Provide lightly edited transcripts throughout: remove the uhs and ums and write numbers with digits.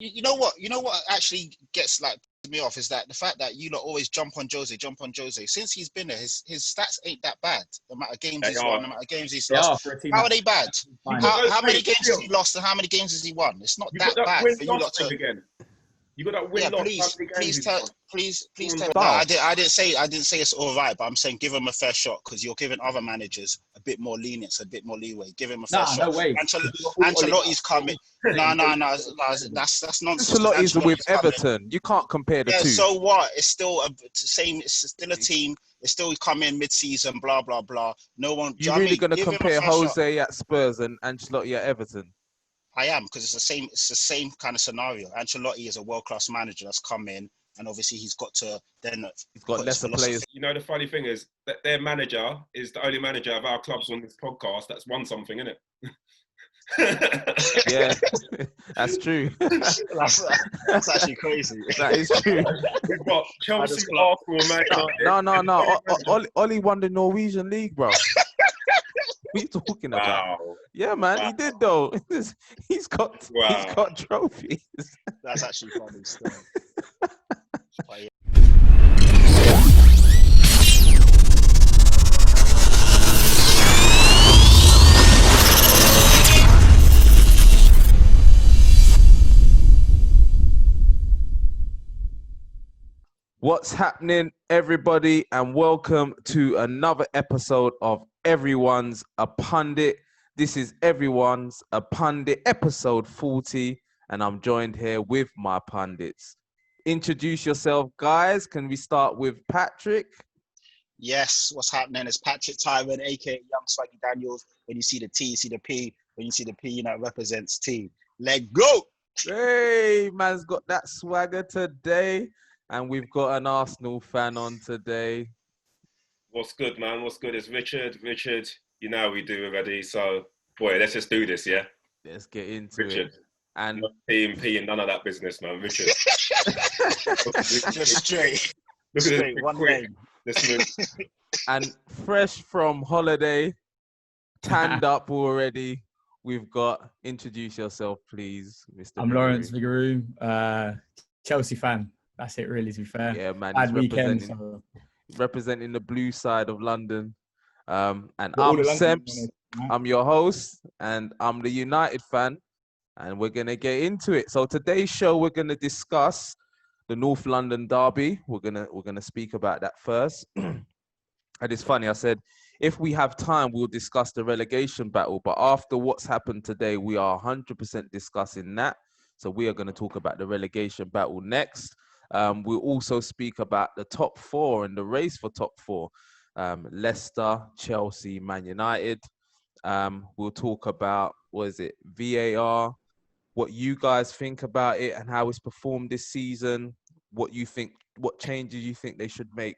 You know what? You know what actually gets like me off is that the fact that you lot always jump on Jose. Since he's been there, his stats ain't that bad. The amount of games They he's are. won, the amount of games he's They lost. are for a team. How are they bad? Fine. How many games has he lost and how many games has he won? It's not You that got that bad win for you lot loss thing to. again. You got that win Yeah, loss. please tell. No, Wow. I didn't say it's all right, but I'm saying give him a fair shot because you're giving other managers a bit more lenience, a bit more leeway. Give him a fair shot. No way. Ancelotti's coming. No, that's nonsense. Ancelotti's with Ancelotti's coming. Everton. You can't compare the Yeah, two. so what? It's still same. It's still a team. It's still coming mid-season. Blah blah blah. No one. You really going to give him a compare fair shot. Jose at Spurs and Ancelotti at Everton? I am because it's the same. It's the same kind of scenario. Ancelotti is a world-class manager that's come in, and obviously he's got to then. He's got lesser players. You know, the funny thing is that their manager is the only manager of our clubs on this podcast that's won something, isn't it? Yeah, that's true. That's actually crazy. That is true. We've got Chelsea, Arsenal, Man United. No. Ollie won the Norwegian league, bro. What are you talking about? Wow. Yeah, man, he did though. He's got trophies. That's actually funny stuff. But yeah. What's happening, everybody, and welcome to another episode of Everyone's a Pundit. This is Everyone's a Pundit, episode 40, and I'm joined here with my pundits. Introduce yourself, guys. Can we start with Patrick? Yes, what's happening is Patrick Tyron, aka Young Swaggy Daniels. When you see the T, you see the P. When you see the P, you know it represents T. Let go! Hey, man's got that swagger today. And we've got an Arsenal fan on today. What's good, man? What's good? It's Richard. Richard, you know how we do already. So, boy, let's just do this, yeah? Let's get into Richard. it. And not P and none of that business, man. Richard. Just straight. Look at Straight, this one quick. name. Let's move. And fresh from holiday, tanned up already, we've got, introduce yourself, please, Mr. I'm Lawrence Vigouroux, Chelsea fan. That's it, really, to be fair. Yeah, man. Bad He's weekend. So. representing the blue side of London. And All I'm the London Semps. I'm your host, and I'm the United fan. And we're going to get into it. So today's show, we're going to discuss the North London derby. We're gonna speak about that first. And it's funny, I said, if we have time, we'll discuss the relegation battle. But after what's happened today, we are 100% discussing that. So we are going to talk about the relegation battle next. We'll also speak about the top four and the race for top four. Leicester, Chelsea, Man United. We'll talk about, VAR, what you guys think about it and how it's performed this season, what changes you think they should make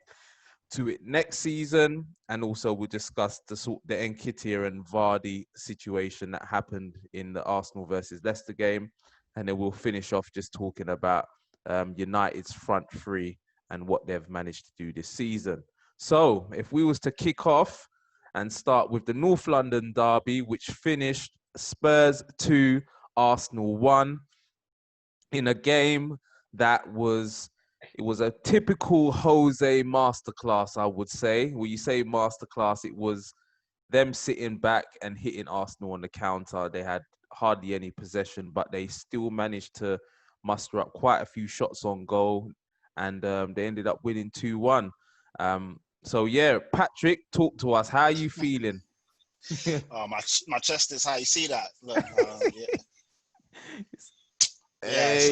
to it next season. And also we'll discuss the Nketiah and Vardy situation that happened in the Arsenal versus Leicester game. And then we'll finish off just talking about United's front three and what they've managed to do this season. So if we was to kick off and start with the North London derby, which finished Spurs 2, Arsenal 1, in a game that was a typical Jose masterclass, I would say. When you say masterclass, it was them sitting back and hitting Arsenal on the counter. They had hardly any possession, but they still managed to muster up quite a few shots on goal, and they ended up winning 2-1. So yeah, Patrick, talk to us. How are you feeling? Oh, my chest is high. You see that? Look, yeah. Hey.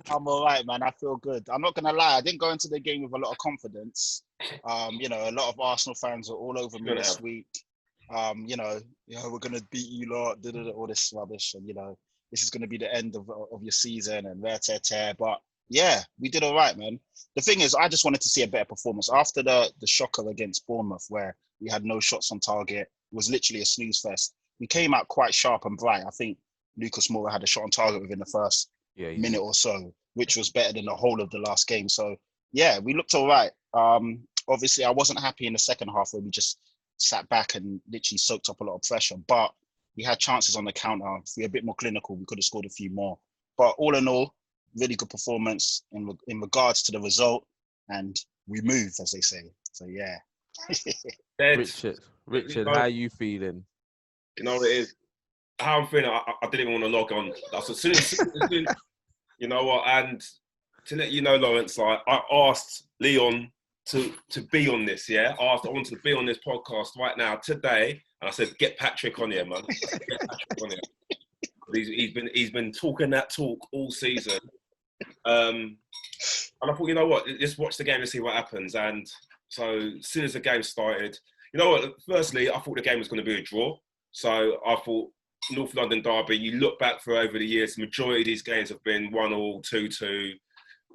I'm all right, man. I feel good. I'm not gonna lie. I didn't go into the game with a lot of confidence. A lot of Arsenal fans are all over me this week. We're gonna beat you lot, all this rubbish, and this is gonna be the end of your season and rare. But yeah, we did all right, man. The thing is, I just wanted to see a better performance after the shocker against Bournemouth, where we had no shots on target. It was literally a snooze fest. We came out quite sharp and bright. I think Lucas Moura had a shot on target within the first minute or so, which was better than the whole of the last game. So yeah, we looked all right. Obviously, I wasn't happy in the second half where we just sat back and literally soaked up a lot of pressure. But we had chances on the counter. If we were a bit more clinical, we could have scored a few more. But all in all, really good performance in regards to the result, and we move, as they say. So yeah. Richard, how are you feeling? You know what it is? How I'm feeling, I didn't even want to log on. That's as soon as you know what? And to let you know, Lawrence, like I asked Leon to be on this. Yeah, I wanted to be on this podcast right now today, and I said, "Get Patrick on here, man. Get Patrick on here." He's been talking that talk all season. And I thought, you know what? Just watch the game and see what happens. And so as soon as the game started, you know what? Firstly, I thought the game was going to be a draw. So I thought North London derby. You look back for over the years, the majority of these games have been 1-1, 2-2.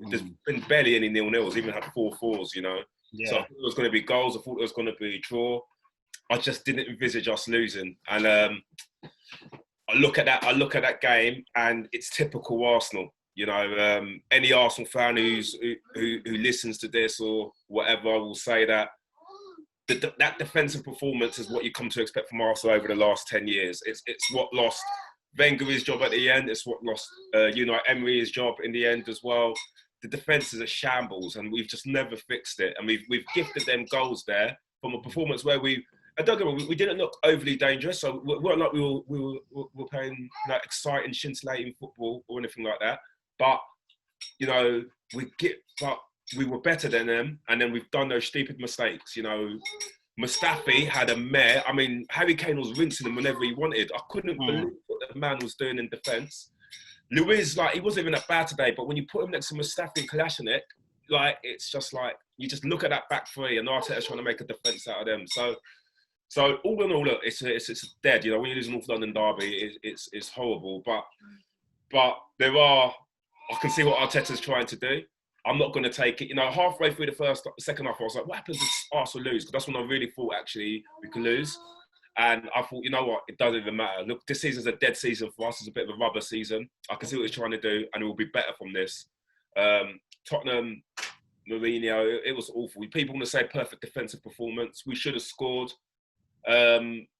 There's been barely any 0-0s. Even had 4-4s. You know. Yeah. So I thought it was going to be goals. I thought it was going to be a draw. I just didn't envisage us losing. And I look at that game, and it's typical Arsenal. You know, any Arsenal fan who listens to this or whatever will say that that defensive performance is what you come to expect from Arsenal over the last 10 years. It's what lost Wenger his job at the end. It's what lost Unai Emery his job in the end as well. The defence is a shambles, and we've just never fixed it. And we've gifted them goals there from a performance where we didn't look overly dangerous. So we weren't like we were playing exciting, scintillating football or anything like that. But, you know, we were better than them, and then we've done those stupid mistakes. You know, Mustafi had a mare. I mean, Harry Kane was rinsing him whenever he wanted. I couldn't believe what the man was doing in defence. Luiz, he wasn't even that bad today, but when you put him next to Mustafi and Kolasinac, it's just you just look at that back three, and Arteta's trying to make a defence out of them. So all in all, look, it's dead. You know, when you lose North London derby, it's horrible. But there are. I can see what Arteta's trying to do. I'm not going to take it. You know, halfway through the second half, I was like, what happens if Arsenal lose? Because that's when I really thought, actually, we could lose. And I thought, you know what? It doesn't even matter. Look, this season's a dead season for us. It's a bit of a rubber season. I can see what he's trying to do, and it will be better from this. Tottenham, Mourinho, it was awful. People want to say perfect defensive performance. We should have scored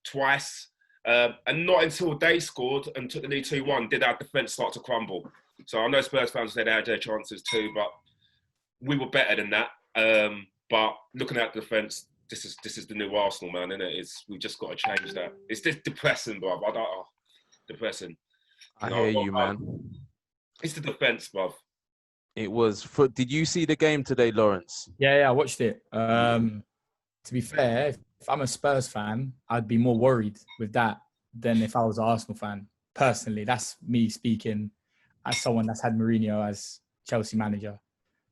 twice. And not until they scored and took the lead 2-1 did our defence start to crumble. So I know Spurs fans said they had their chances too, but we were better than that. But looking at the defence, this is the new Arsenal, man, isn't it? We've just got to change that. It's just depressing, bruv. Depressing. I hear you, man. It's the defence, bruv. It was. Did you see the game today, Lawrence? Yeah, I watched it. To be fair, if I'm a Spurs fan, I'd be more worried with that than if I was an Arsenal fan. Personally, that's me speaking as someone that's had Mourinho as Chelsea manager,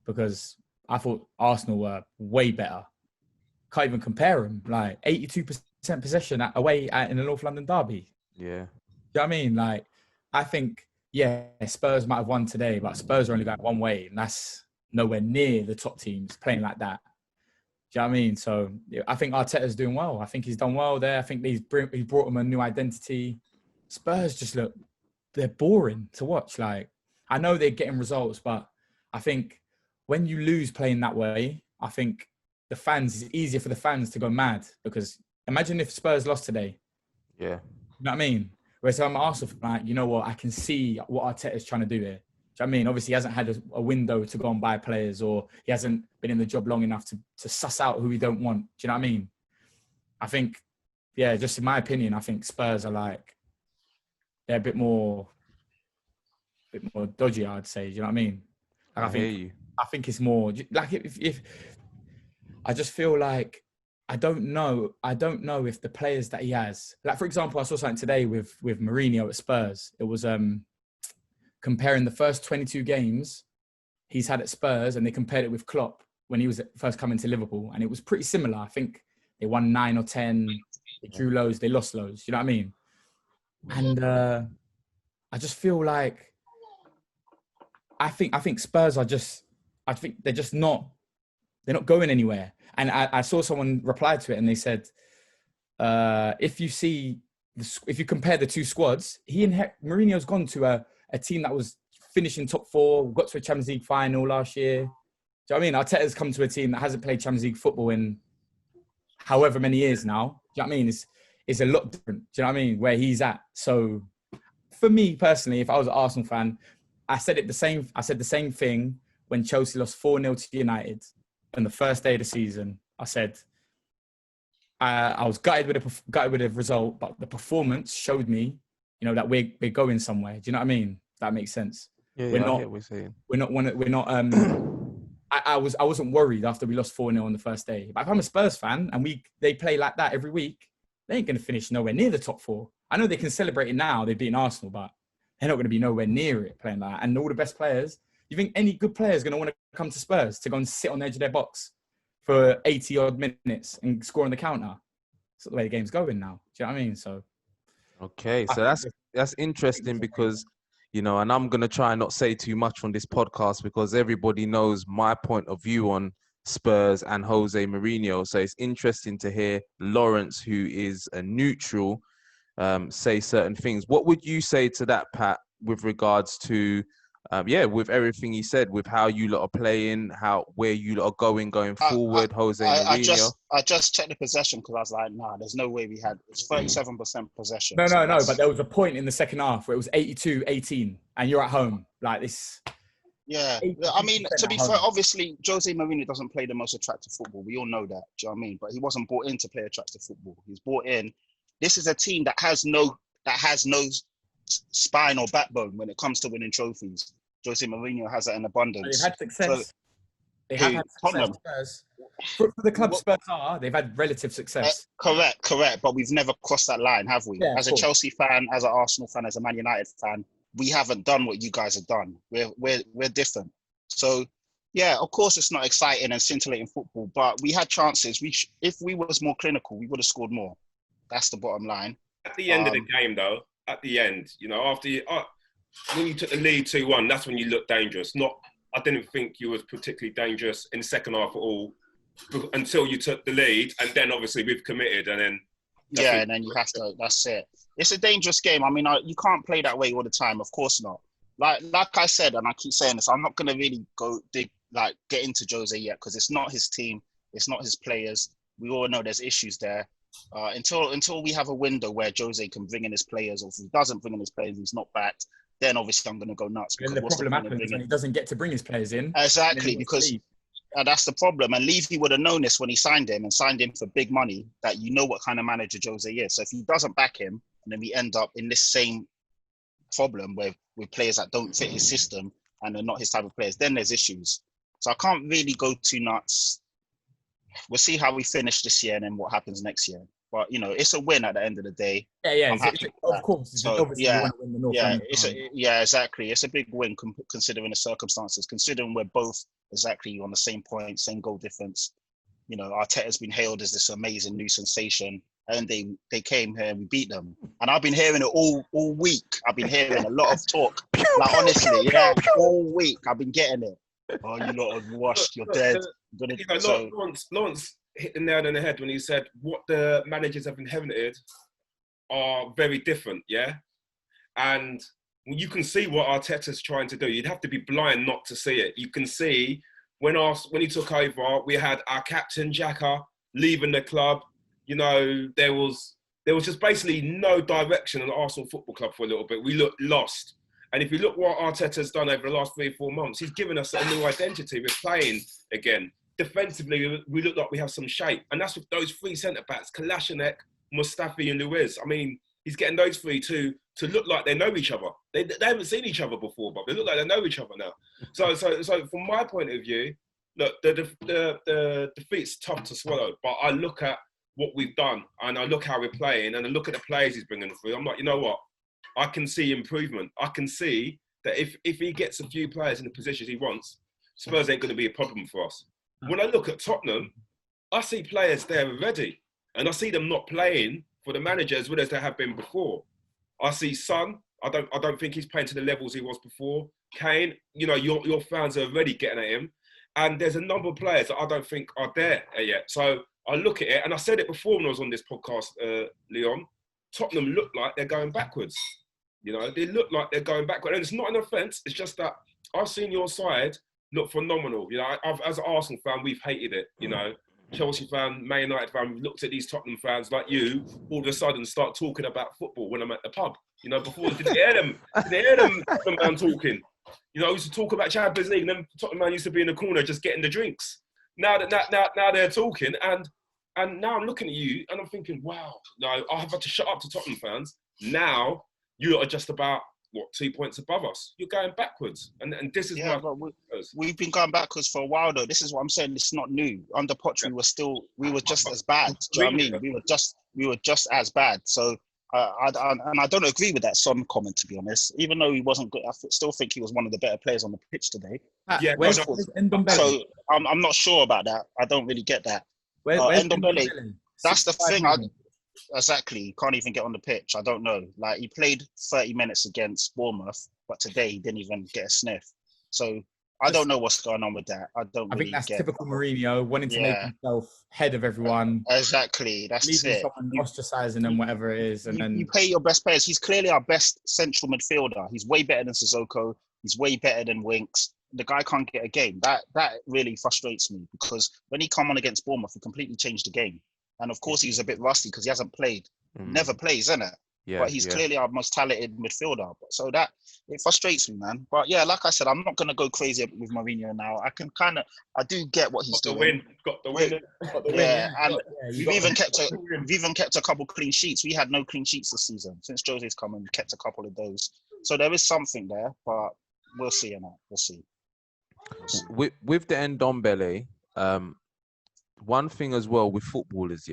because I thought Arsenal were way better. Can't even compare them. 82% possession away in the North London derby. Yeah. You know what I mean? I think, Spurs might have won today, but Spurs are only going one way, and that's nowhere near the top teams playing like that. Do you know what I mean? So I think Arteta's doing well. I think he's done well there. I think he brought them a new identity. Spurs just they're boring to watch. I know they're getting results, but I think when you lose playing that way, I think it's easier for the fans to go mad, because imagine if Spurs lost today. Yeah. You know what I mean? Whereas I'm Arsenal fan, you know what? I can see what Arteta's trying to do here. Do you know what I mean? Obviously, he hasn't had a window to go and buy players, or he hasn't been in the job long enough to suss out who he don't want. Do you know what I mean? I think, just in my opinion, I think Spurs are they're a bit more dodgy, I'd say. Do you know what I mean? I hear you. I think it's more if I just feel I don't know if the players that he has, for example, I saw something today with Mourinho at Spurs. It was comparing the first 22 games he's had at Spurs, and they compared it with Klopp when he was first coming to Liverpool, and it was pretty similar. I think they won 9 or 10, they drew loads, they lost loads. You know what I mean? And I just feel I think Spurs are they're just not going anywhere. And I saw someone reply to it, and they said, if you compare the two squads, Mourinho's gone to a team that was finishing top 4, got to a Champions League final last year. Do you know what I mean? Arteta's come to a team that hasn't played Champions League football in however many years now. Do you know what I mean? is a lot different. Do you know what I mean? Where he's at. So for me personally, if I was an Arsenal fan, I said the same thing when Chelsea lost 4-0 to United on the first day of the season. I said I was gutted with the result, but the performance showed me, that we're going somewhere. Do you know what I mean? That makes sense. Yeah, I hear what you're saying. We're not. I wasn't worried after we lost 4-0 on the first day. But if I'm a Spurs fan and they play like that every week, they ain't going to finish nowhere near the top 4. I know they can celebrate it now. They've beaten Arsenal, but they're not going to be nowhere near it playing like that. And all the best players, you think any good player is going to want to come to Spurs to go and sit on the edge of their box for 80-odd minutes and score on the counter? That's not the way the game's going now. Do you know what I mean? So, okay, so that's interesting because, and I'm going to try and not say too much on this podcast because everybody knows my point of view on Spurs and Jose Mourinho. So it's interesting to hear Lawrence, who is a neutral, say certain things. What would you say to that, Pat, with regards to, with everything he said, with how you lot are playing, where you lot are going forward, Jose Mourinho? I just checked the possession because I was like, nah, there's no way we had. It's 37% possession. No, but there was a point in the second half where it was 82-18 and you're at home. Like this. Yeah, I mean, to be fair, obviously, Jose Mourinho doesn't play the most attractive football. We all know that, do you know what I mean? But he wasn't brought in to play attractive football. He's brought in. This is a team that has no spine or backbone when it comes to winning trophies. Jose Mourinho has that in abundance. They've had success. So, they have had success. For the club Spurs they've had relative success. Correct. But we've never crossed that line, have we? Yeah, as a Chelsea fan, as an Arsenal fan, as a Man United fan, we haven't done what you guys have done. We're different. So, yeah, of course it's not exciting and scintillating football, but we had chances. If we was more clinical, we would have scored more. That's the bottom line. At the end of the game, though, after when you took the lead 2-1, that's when you looked dangerous. I didn't think you was particularly dangerous in the second half at all until you took the lead, and then obviously we've committed, and then and then you have to. That's it. It's a dangerous game. I mean, you can't play that way all the time. Of course not. Like I said, and I keep saying this, I'm not going to really get into Jose yet because it's not his team, it's not his players. We all know there's issues there. Until we have a window where Jose can bring in his players, or if he doesn't bring in his players, he's not backed. Then obviously I'm going to go nuts. And the problem happens when he doesn't get to bring his players in. Exactly, because that's the problem. And Levy would have known this when he signed him for big money, that what kind of manager Jose is. So if he doesn't back him, and then we end up in this same problem with players that don't fit his system and are not his type of players, then there's issues. So I can't really go too nuts. We'll see how we finish this year and then what happens next year. But, it's a win at the end of the day. Yeah. Of course. So, exactly. It's a big win considering the circumstances, considering we're both exactly on the same point, same goal difference. Arteta's been hailed as this amazing new sensation. And they came here and we beat them. And I've been hearing it all week. I've been hearing a lot of talk. Honestly, all week I've been getting it. Oh, you lot are washed. You're dead. Lawrence hit the nail on the head when he said what the managers have inherited are very different, yeah? And you can see what Arteta's trying to do. You'd have to be blind not to see it. You can see when he took over, we had our captain, Xhaka, leaving the club. There was just basically no direction in the Arsenal Football Club for a little bit. We looked lost. And if you look what Arteta's done over the last 3 or 4 months, he's given us a new identity. We're playing again. Defensively, we look like we have some shape. And that's with those 3 centre-backs, Kolasinac, Mustafi and Luiz. I mean, he's getting those 3 to look like they know each other. They haven't seen each other before, but they look like they know each other now. So from my point of view, look, the defeat's tough to swallow. But I look at what we've done, and I look how we're playing, and I look at the players he's bringing through. I'm like, you know what? I can see improvement. I can see that if he gets a few players in the positions he wants, Spurs ain't going to be a problem for us. When I look at Tottenham, I see players there already, and I see them not playing for the manager as well as they have been before. I see Son. I don't think he's playing to the levels he was before. Kane, your fans are already getting at him, and there's a number of players that I don't think are there yet. So I look at it, and I said it before when I was on this podcast, Leon. Tottenham look like they're going backwards. They look like they're going backwards, and it's not an offence. It's just that I've seen your side look phenomenal. As an Arsenal fan, we've hated it. Chelsea fan, Man United fan, we've looked at these Tottenham fans like you, all of a sudden start talking about football when I'm at the pub. You know, before didn't hear them Tottenham man talking. You know, I used to talk about Champions League, and then Tottenham man used to be in the corner just getting the drinks. Now they're talking, and now I'm looking at you and I'm thinking, wow, no, I have had to shut up to Tottenham fans. Now you are just about 2 points above us. You're going backwards, and this is but we've been going backwards for a while though. This is what I'm saying. It's not new. Under Poch, we were just as bad. Do you know what I mean? We were just as bad. So I don't agree with that Son comment, to be honest. Even though he wasn't good, I still think he was one of the better players on the pitch today. Where's Ndombele? So I'm not sure about that. I don't really get that. Where's Ndombele? That's the thing. Exactly. He can't even get on the pitch. I don't know. Like, he played 30 minutes against Bournemouth, but today he didn't even get a sniff. So I don't know what's going on with that. I think that's typical Mourinho, wanting to make himself head of everyone. Exactly. That's it. Someone ostracizing them, whatever it is. And then you pay your best players. He's clearly our best central midfielder. He's way better than Sissoko. He's way better than Winks. The guy can't get a game. That really frustrates me, because when he come on against Bournemouth, he completely changed the game. And of course, he's a bit rusty because he hasn't played. Never plays, isn't it? Yeah, but he's clearly our most talented midfielder. So it frustrates me, man. But yeah, like I said, I'm not going to go crazy with Mourinho now. I do get what he's doing. Got the win. Yeah, and we've even kept a couple clean sheets. We had no clean sheets this season. Since Jose's come in, we kept a couple of those. So there is something there, but we'll see, We'll see. With the Ndombele, one thing as well with footballers,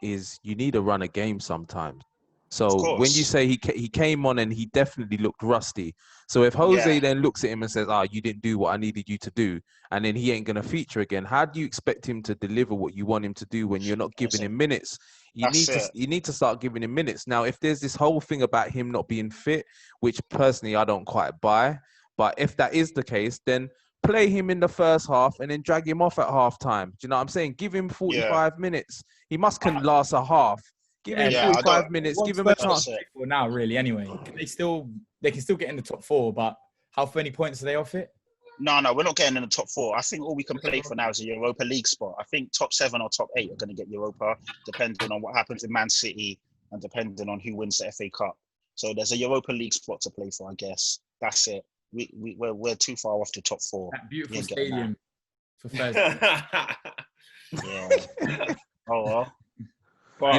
is you need to run a game sometimes. So when you say he came on and he definitely looked rusty. So if Jose then looks at him and says, you didn't do what I needed you to do, and then he ain't going to feature again, how do you expect him to deliver what you want him to do when you're not giving him minutes? You need to start giving him minutes. Now, if there's this whole thing about him not being fit, which personally I don't quite buy, but if that is the case, then play him in the first half and then drag him off at half time. Do you know what I'm saying? Give him 45 minutes. He can last a half. Give him 45 minutes. Give him a chance. For now, really, anyway. They can still get in the top 4, but how many points are they off it? No, we're not getting in the top 4. I think all we can play for now is a Europa League spot. I think top 7 or top 8 are going to get Europa, depending on what happens in Man City and depending on who wins the FA Cup. So there's a Europa League spot to play for, I guess. That's it. We're too far off the top 4. That beautiful stadium for Thursday. Oh well. But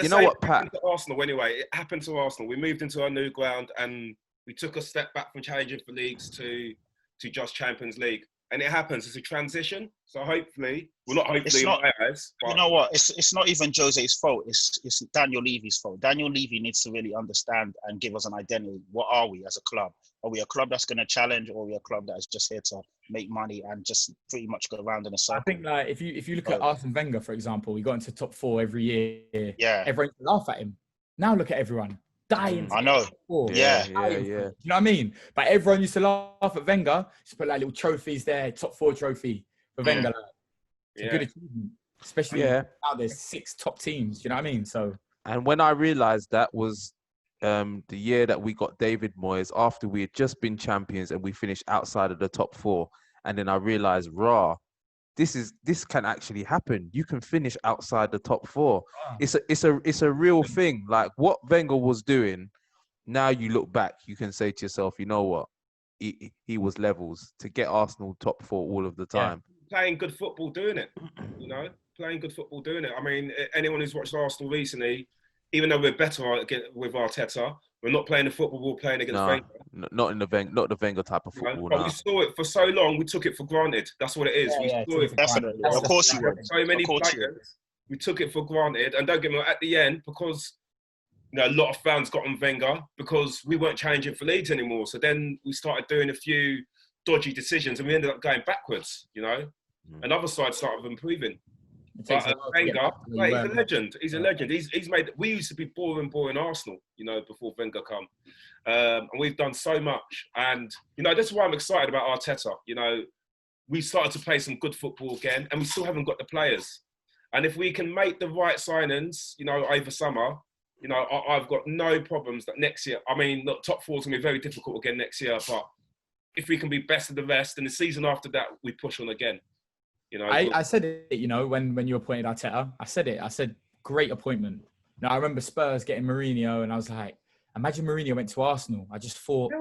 you know what, Pat? To Arsenal anyway. It happened to Arsenal. We moved into our new ground and we took a step back from challenging for leagues to just Champions League. And it happens. It's a transition. So hopefully, well, not hopefully, in my eyes. But you know what? It's not even Jose's fault. It's Daniel Levy's fault. Daniel Levy needs to really understand and give us an identity. What are we as a club? Are we a club that's going to challenge, or are we a club that is just here to make money and just pretty much go around in a circle? I think, like, if you look at Arsene Wenger, for example, we got into top 4 every year. Yeah. Everyone used to laugh at him. Now look at everyone. Dying. I know. Yeah. You know what I mean? But everyone used to laugh at Wenger. Just put like little trophies there, top 4 trophy for Wenger. It's a good achievement. Especially now there's 6 top teams. You know what I mean? So. And when I realized that was the year that we got David Moyes, after we had just been champions and we finished outside of the top 4. And then I realized, this can actually happen. You can finish outside the top 4. It's a real thing. Like what Wenger was doing. Now you look back, you can say to yourself, you know what? He was levels to get Arsenal top 4 all of the time. Playing good football, doing it. Playing good football, doing it. I mean, anyone who's watched Arsenal recently, even though we're better with Arteta, we're not playing the football we're playing against Wenger. Not the Wenger type of football. But we saw it for so long, we took it for granted. That's what it is. Definitely. Of course you would. So many players, we took it for granted. And don't get me wrong, at the end, because a lot of fans got on Wenger because we weren't challenging for leagues anymore. So then we started doing a few dodgy decisions and we ended up going backwards, And other sides started improving. But Wenger, he's a legend. He's a legend. He's made. We used to be boring Arsenal, before Wenger come, and we've done so much. And that's why I'm excited about Arteta. We started to play some good football again, and we still haven't got the players. And if we can make the right signings, over summer, I've got no problems that next year. I mean, look, top 4 is gonna be very difficult again next year, but if we can be best of the rest, and the season after that, we push on again. You know, I said it, you know, when you appointed Arteta, I said it. I said, great appointment. Now, I remember Spurs getting Mourinho, and I was like, imagine Mourinho went to Arsenal. I just thought,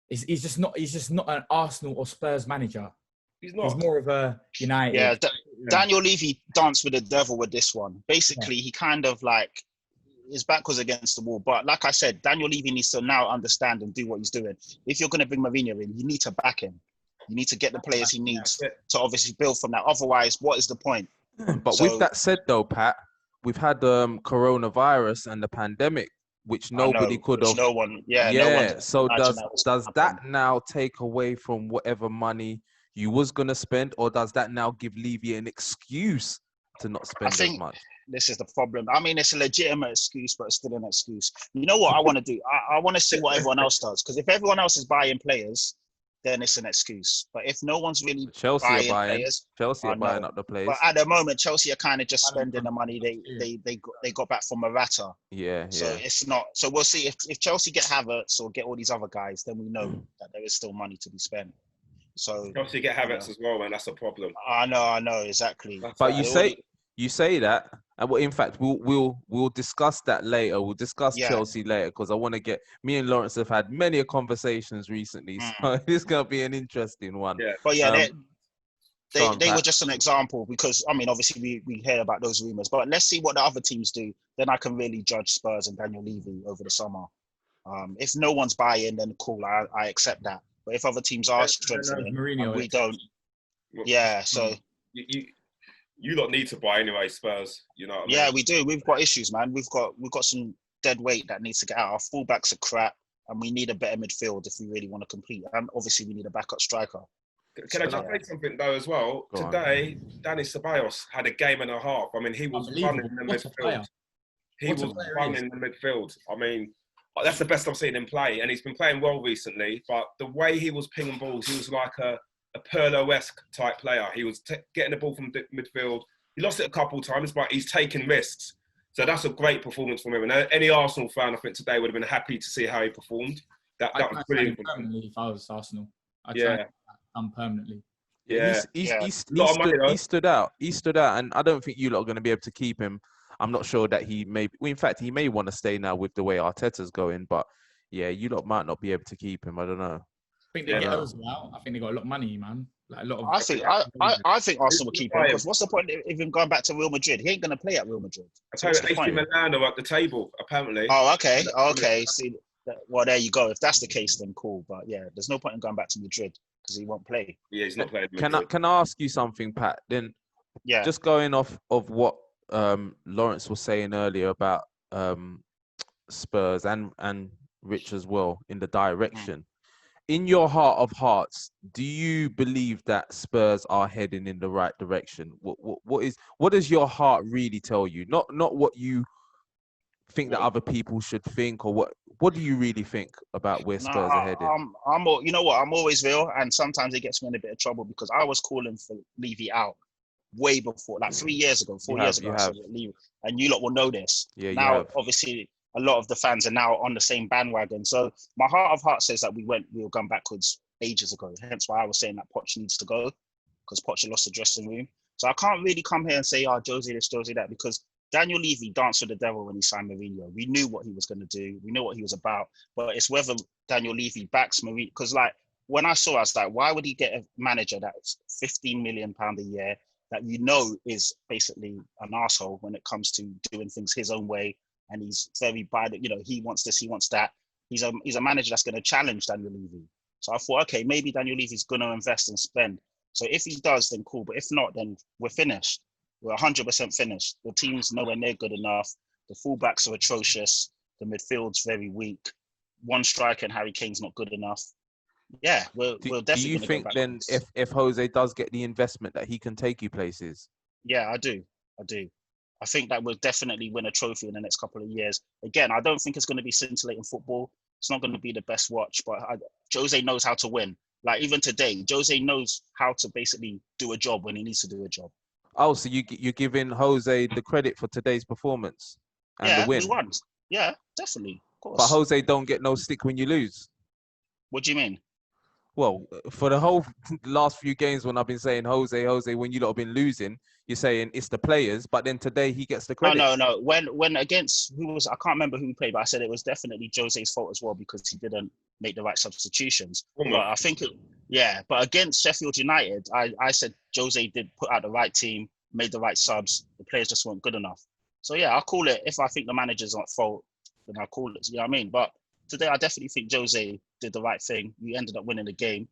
he's just not an Arsenal or Spurs manager. He's not. He's more of a United. Yeah, Daniel Levy danced with the devil with this one. Basically, he kind of like, his back was against the wall. But like I said, Daniel Levy needs to now understand and do what he's doing. If you're going to bring Mourinho in, you need to back him. You need to get the players he needs to obviously build from that. Otherwise, what is the point? But with that said, though, Pat, we've had coronavirus and the pandemic, which nobody could have. No one. So does that now take away from whatever money you was gonna spend, or does that now give Levy an excuse to not spend as much? This is the problem. I mean, it's a legitimate excuse, but it's still an excuse. You know what I want to do? I want to see what everyone else does, because if everyone else is buying players, then it's an excuse. But if no one's really buying players, Chelsea are buying up the players. But at the moment, Chelsea are kind of just spending the money they got back from Morata. So it's not. So we'll see if Chelsea get Havertz or get all these other guys, then we know that there is still money to be spent. So Chelsea get Havertz as well, man. That's a problem. I know exactly. But you say that, and in fact, we'll discuss that later. We'll discuss Chelsea later, because I want to get. Me and Lawrence have had many conversations recently, so it's gonna be an interesting one. Yeah. But they were just an example, because I mean, obviously we hear about those rumors, but let's see what the other teams do. Then I can really judge Spurs and Daniel Levy over the summer. If no one's buying, then cool, I accept that. But if other teams are strengthening, and we don't, so you lot need to buy anyway, Spurs. You know what I mean? Yeah, we do. We've got issues, man. We've got some dead weight that needs to get out. Our fullbacks are crap, and we need a better midfield if we really want to compete. And obviously, we need a backup striker. Can I just say something though as well? Today, Danny Ceballos had a game and a half. I mean, he was running in the midfield. He was running in the midfield. I mean, that's the best I've seen him play, and he's been playing well recently. But the way he was pinging balls, he was like a Pirlo-esque type player. He was getting the ball from midfield. He lost it a couple of times, but he's taking risks. So that's a great performance from him. And any Arsenal fan, I think, today would have been happy to see how he performed. That was brilliant. Permanently, if I was Arsenal, I'd permanently. Yeah, he stood out. He stood out, and I don't think you lot are going to be able to keep him. I'm not sure that he may. Well, in fact, he may want to stay now with the way Arteta's going. But yeah, you lot might not be able to keep him. I don't know. I think they get Ozil out. I think they got a lot of money, man. Like a lot of. I think Arsenal will keep him, because what's the point of him going back to Real Madrid? He ain't going to play at Real Madrid. I tell you, AC Milan are at the table apparently. Oh, okay. See, well, there you go. If that's the case, then cool. But yeah, there's no point in going back to Madrid because he won't play. Yeah, he's not playing. Can I ask you something, Pat? Then, just going off of what Lawrence was saying earlier about Spurs and Rich as well in the direction. In your heart of hearts, do you believe that Spurs are heading in the right direction? What does your heart really tell you? Not what you think that other people should think, or what do you really think about where Spurs are heading? You know what? I'm always real, and sometimes it gets me in a bit of trouble, because I was calling for Levy out way before, like 3 years ago, 4 years ago. And you lot will know this. Yeah, now, obviously, a lot of the fans are now on the same bandwagon. So my heart of hearts says that we'll gone backwards ages ago. Hence why I was saying that Poch needs to go, because Poch lost the dressing room. So I can't really come here and say, Josie this, Josie that, because Daniel Levy danced with the devil when he signed Mourinho. We knew what he was going to do. We knew what he was about. But it's whether Daniel Levy backs Mourinho. Because like when I saw, I was like, why would he get a manager that's £15 million a year that is basically an arsehole when it comes to doing things his own way? And he's very bad, he wants this, he wants that. He's a manager that's going to challenge Daniel Levy. So I thought, okay, maybe Daniel Levy's going to invest and spend. So if he does, then cool. But if not, then we're finished. We're 100% finished. The team's nowhere near good enough. The fullbacks are atrocious. The midfield's very weak. One striker and Harry Kane's not good enough. Yeah, we'll definitely. Do you think then, if Jose does get the investment, that he can take you places? Yeah, I do. I think that we'll definitely win a trophy in the next couple of years. Again, I don't think it's going to be scintillating football. It's not going to be the best watch, but Jose knows how to win. Like even today, Jose knows how to basically do a job when he needs to do a job. Oh, so you're giving Jose the credit for today's performance and the win? He won. Yeah, definitely. Of course. But Jose don't get no stick when you lose. What do you mean? well, for the whole last few games when I've been saying Jose, when you lot have been losing, you're saying it's the players, but then today he gets the credit. No. When against who was, I can't remember who we played, but I said it was definitely Jose's fault as well because he didn't make the right substitutions. But I think but against Sheffield United, I said Jose did put out the right team, made the right subs. The players just weren't good enough. So yeah, I'll call it. If I think the manager's at fault, then I'll call it. You know what I mean? But today, I definitely think Jose did the right thing. We ended up winning the game.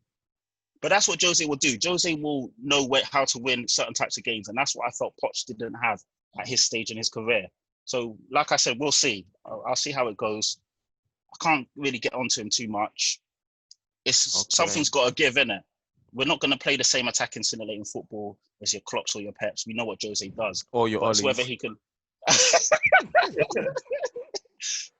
But that's what Jose will do. Jose will know how to win certain types of games. And that's what I felt Poch didn't have at his stage in his career. So, like I said, we'll see. I'll see how it goes. I can't really get onto him too much. Something's got to give, innit? We're not going to play the same attacking, scintillating football as your Klopps or your Peps. We know what Jose does. Or your Ollies. It's whether he can...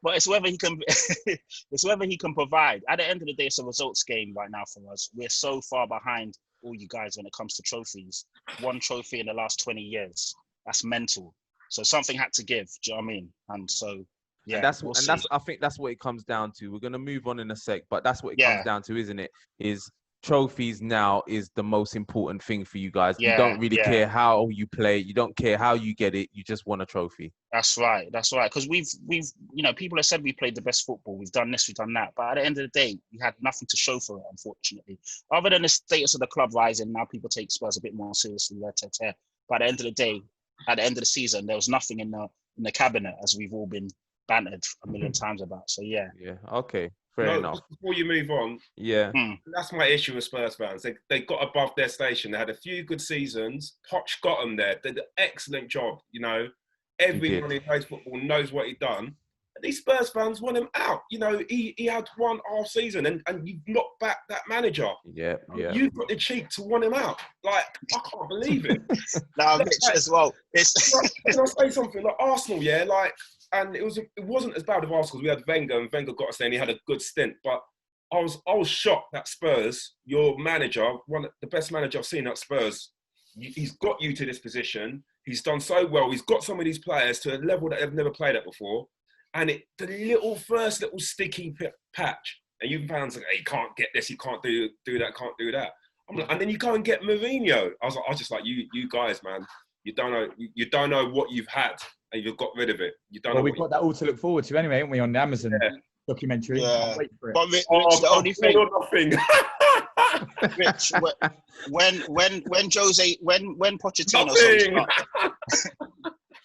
But it's whether he can. It's whether he can provide. At the end of the day, it's a results game right now for us. We're so far behind all you guys when it comes to trophies. 1 trophy in the last 20 years. That's mental. So something had to give. Do you know what I mean? And so, yeah. And that's. I think that's what it comes down to. We're gonna move on in a sec, but that's what it comes down to, isn't it? Is trophies now is the most important thing for you guys. You don't really care how you play. You don't care how you get it. You just want a trophy. That's right. Because we've people have said we played the best football. We've done this, we've done that. But at the end of the day, we had nothing to show for it, unfortunately. Other than the status of the club rising, now people take Spurs a bit more seriously. But at the end of the day, at the end of the season, there was nothing in the cabinet, as we've all been bantered a million times about. So yeah. Yeah. Okay. Fair enough. Before you move on, that's my issue with Spurs fans. They got above their station. They had a few good seasons. Poch got them there. They did an excellent job. You know, everyone who plays football knows what he done. And these Spurs fans want him out. You know, he had 1 half season, and you've knocked back that manager. Yeah. You've got the cheek to want him out. Like, I can't believe it. Mitch as well. Can I say something? Like Arsenal, and it wasn't as bad with Arsenal because we had Wenger, and Wenger got us there and he had a good stint. But I was shocked that Spurs, your manager, the best manager I've seen at Spurs, he's got you to this position. He's done so well. He's got some of these players to a level that they've never played at before. And the first little sticky patch, and you fans like, hey, you can't get this, you can't do that, can't do that. I'm like, and then you go and get Mourinho. I was just like, you guys, man, you don't know what you've had. And you've got rid of it. We've got that all to look forward to anyway, haven't we, on the Amazon documentary? Yeah. Wait for it. But Rich, the only thing, nothing. Rich, when Pochettino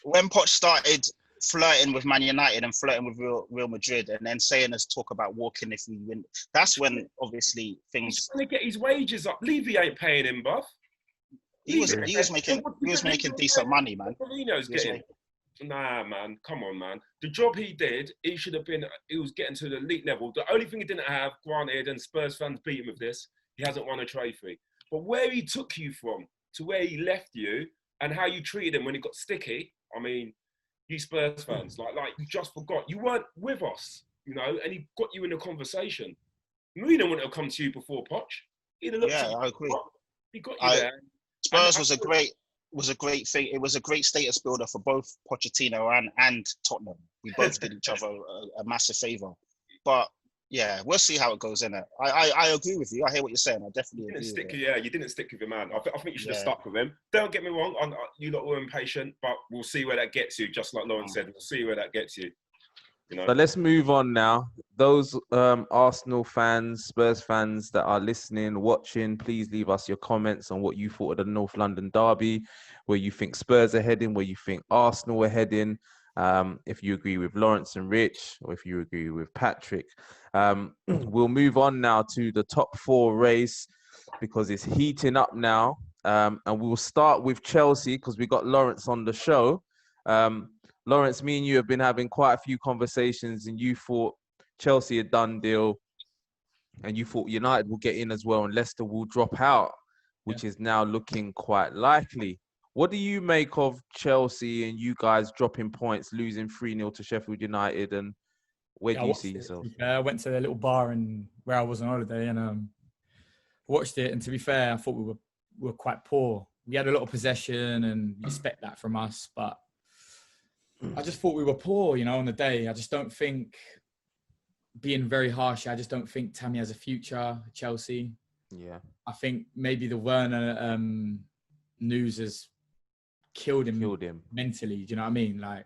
when Poch started flirting with Man United and flirting with Real Madrid, and then saying us talk about walking if we win, that's when obviously things. He's trying to get his wages up. Levy ain't paying him, bruv. He was making decent money, man. Mourinho's getting. Nah, man. Come on, man. The job he did, he was getting to the elite level. The only thing he didn't have, granted, and Spurs fans beat him with this, he hasn't won a trophy. But where he took you from to where he left you and how you treated him when it got sticky, I mean, you Spurs fans, like you just forgot. You weren't with us, you know, and he got you in a conversation. Mourinho wouldn't have come to you before Poch. He'd have looked at you. I agree. He got you there. Spurs was a great thing. It was a great status builder for both Pochettino and Tottenham. We both did each other a massive favour. But yeah, we'll see how it goes, innit? I agree with you. I hear what you're saying. I definitely agree with you. Yeah, you didn't stick with your man. I think you should have stuck with him. Don't get me wrong. You lot were impatient, but we'll see where that gets you. Just like Lauren said, we'll see where that gets you. You know? So let's move on now. Those Arsenal fans, Spurs fans that are listening, watching, please leave us your comments on what you thought of the North London derby, where you think Spurs are heading, where you think Arsenal are heading. If you agree with Lawrence and Rich, or if you agree with Patrick. We'll move on now to the top 4 race because it's heating up now. And we'll start with Chelsea because we got Lawrence on the show. Lawrence, me and you have been having quite a few conversations, and you thought Chelsea a done deal, and you thought United will get in as well, and Leicester will drop out, which is now looking quite likely. What do you make of Chelsea and you guys dropping points, losing 3-0 to Sheffield United, and where do you see yourself? I went to the little bar where I was on holiday and watched it, and to be fair, I thought we were quite poor. We had a lot of possession, and you expect that from us, but I just thought we were poor, on the day. I just don't think, being very harsh, I just don't think Tammy has a future at Chelsea. Yeah. I think maybe the Werner news has killed him mentally. Do you know what I mean? Like,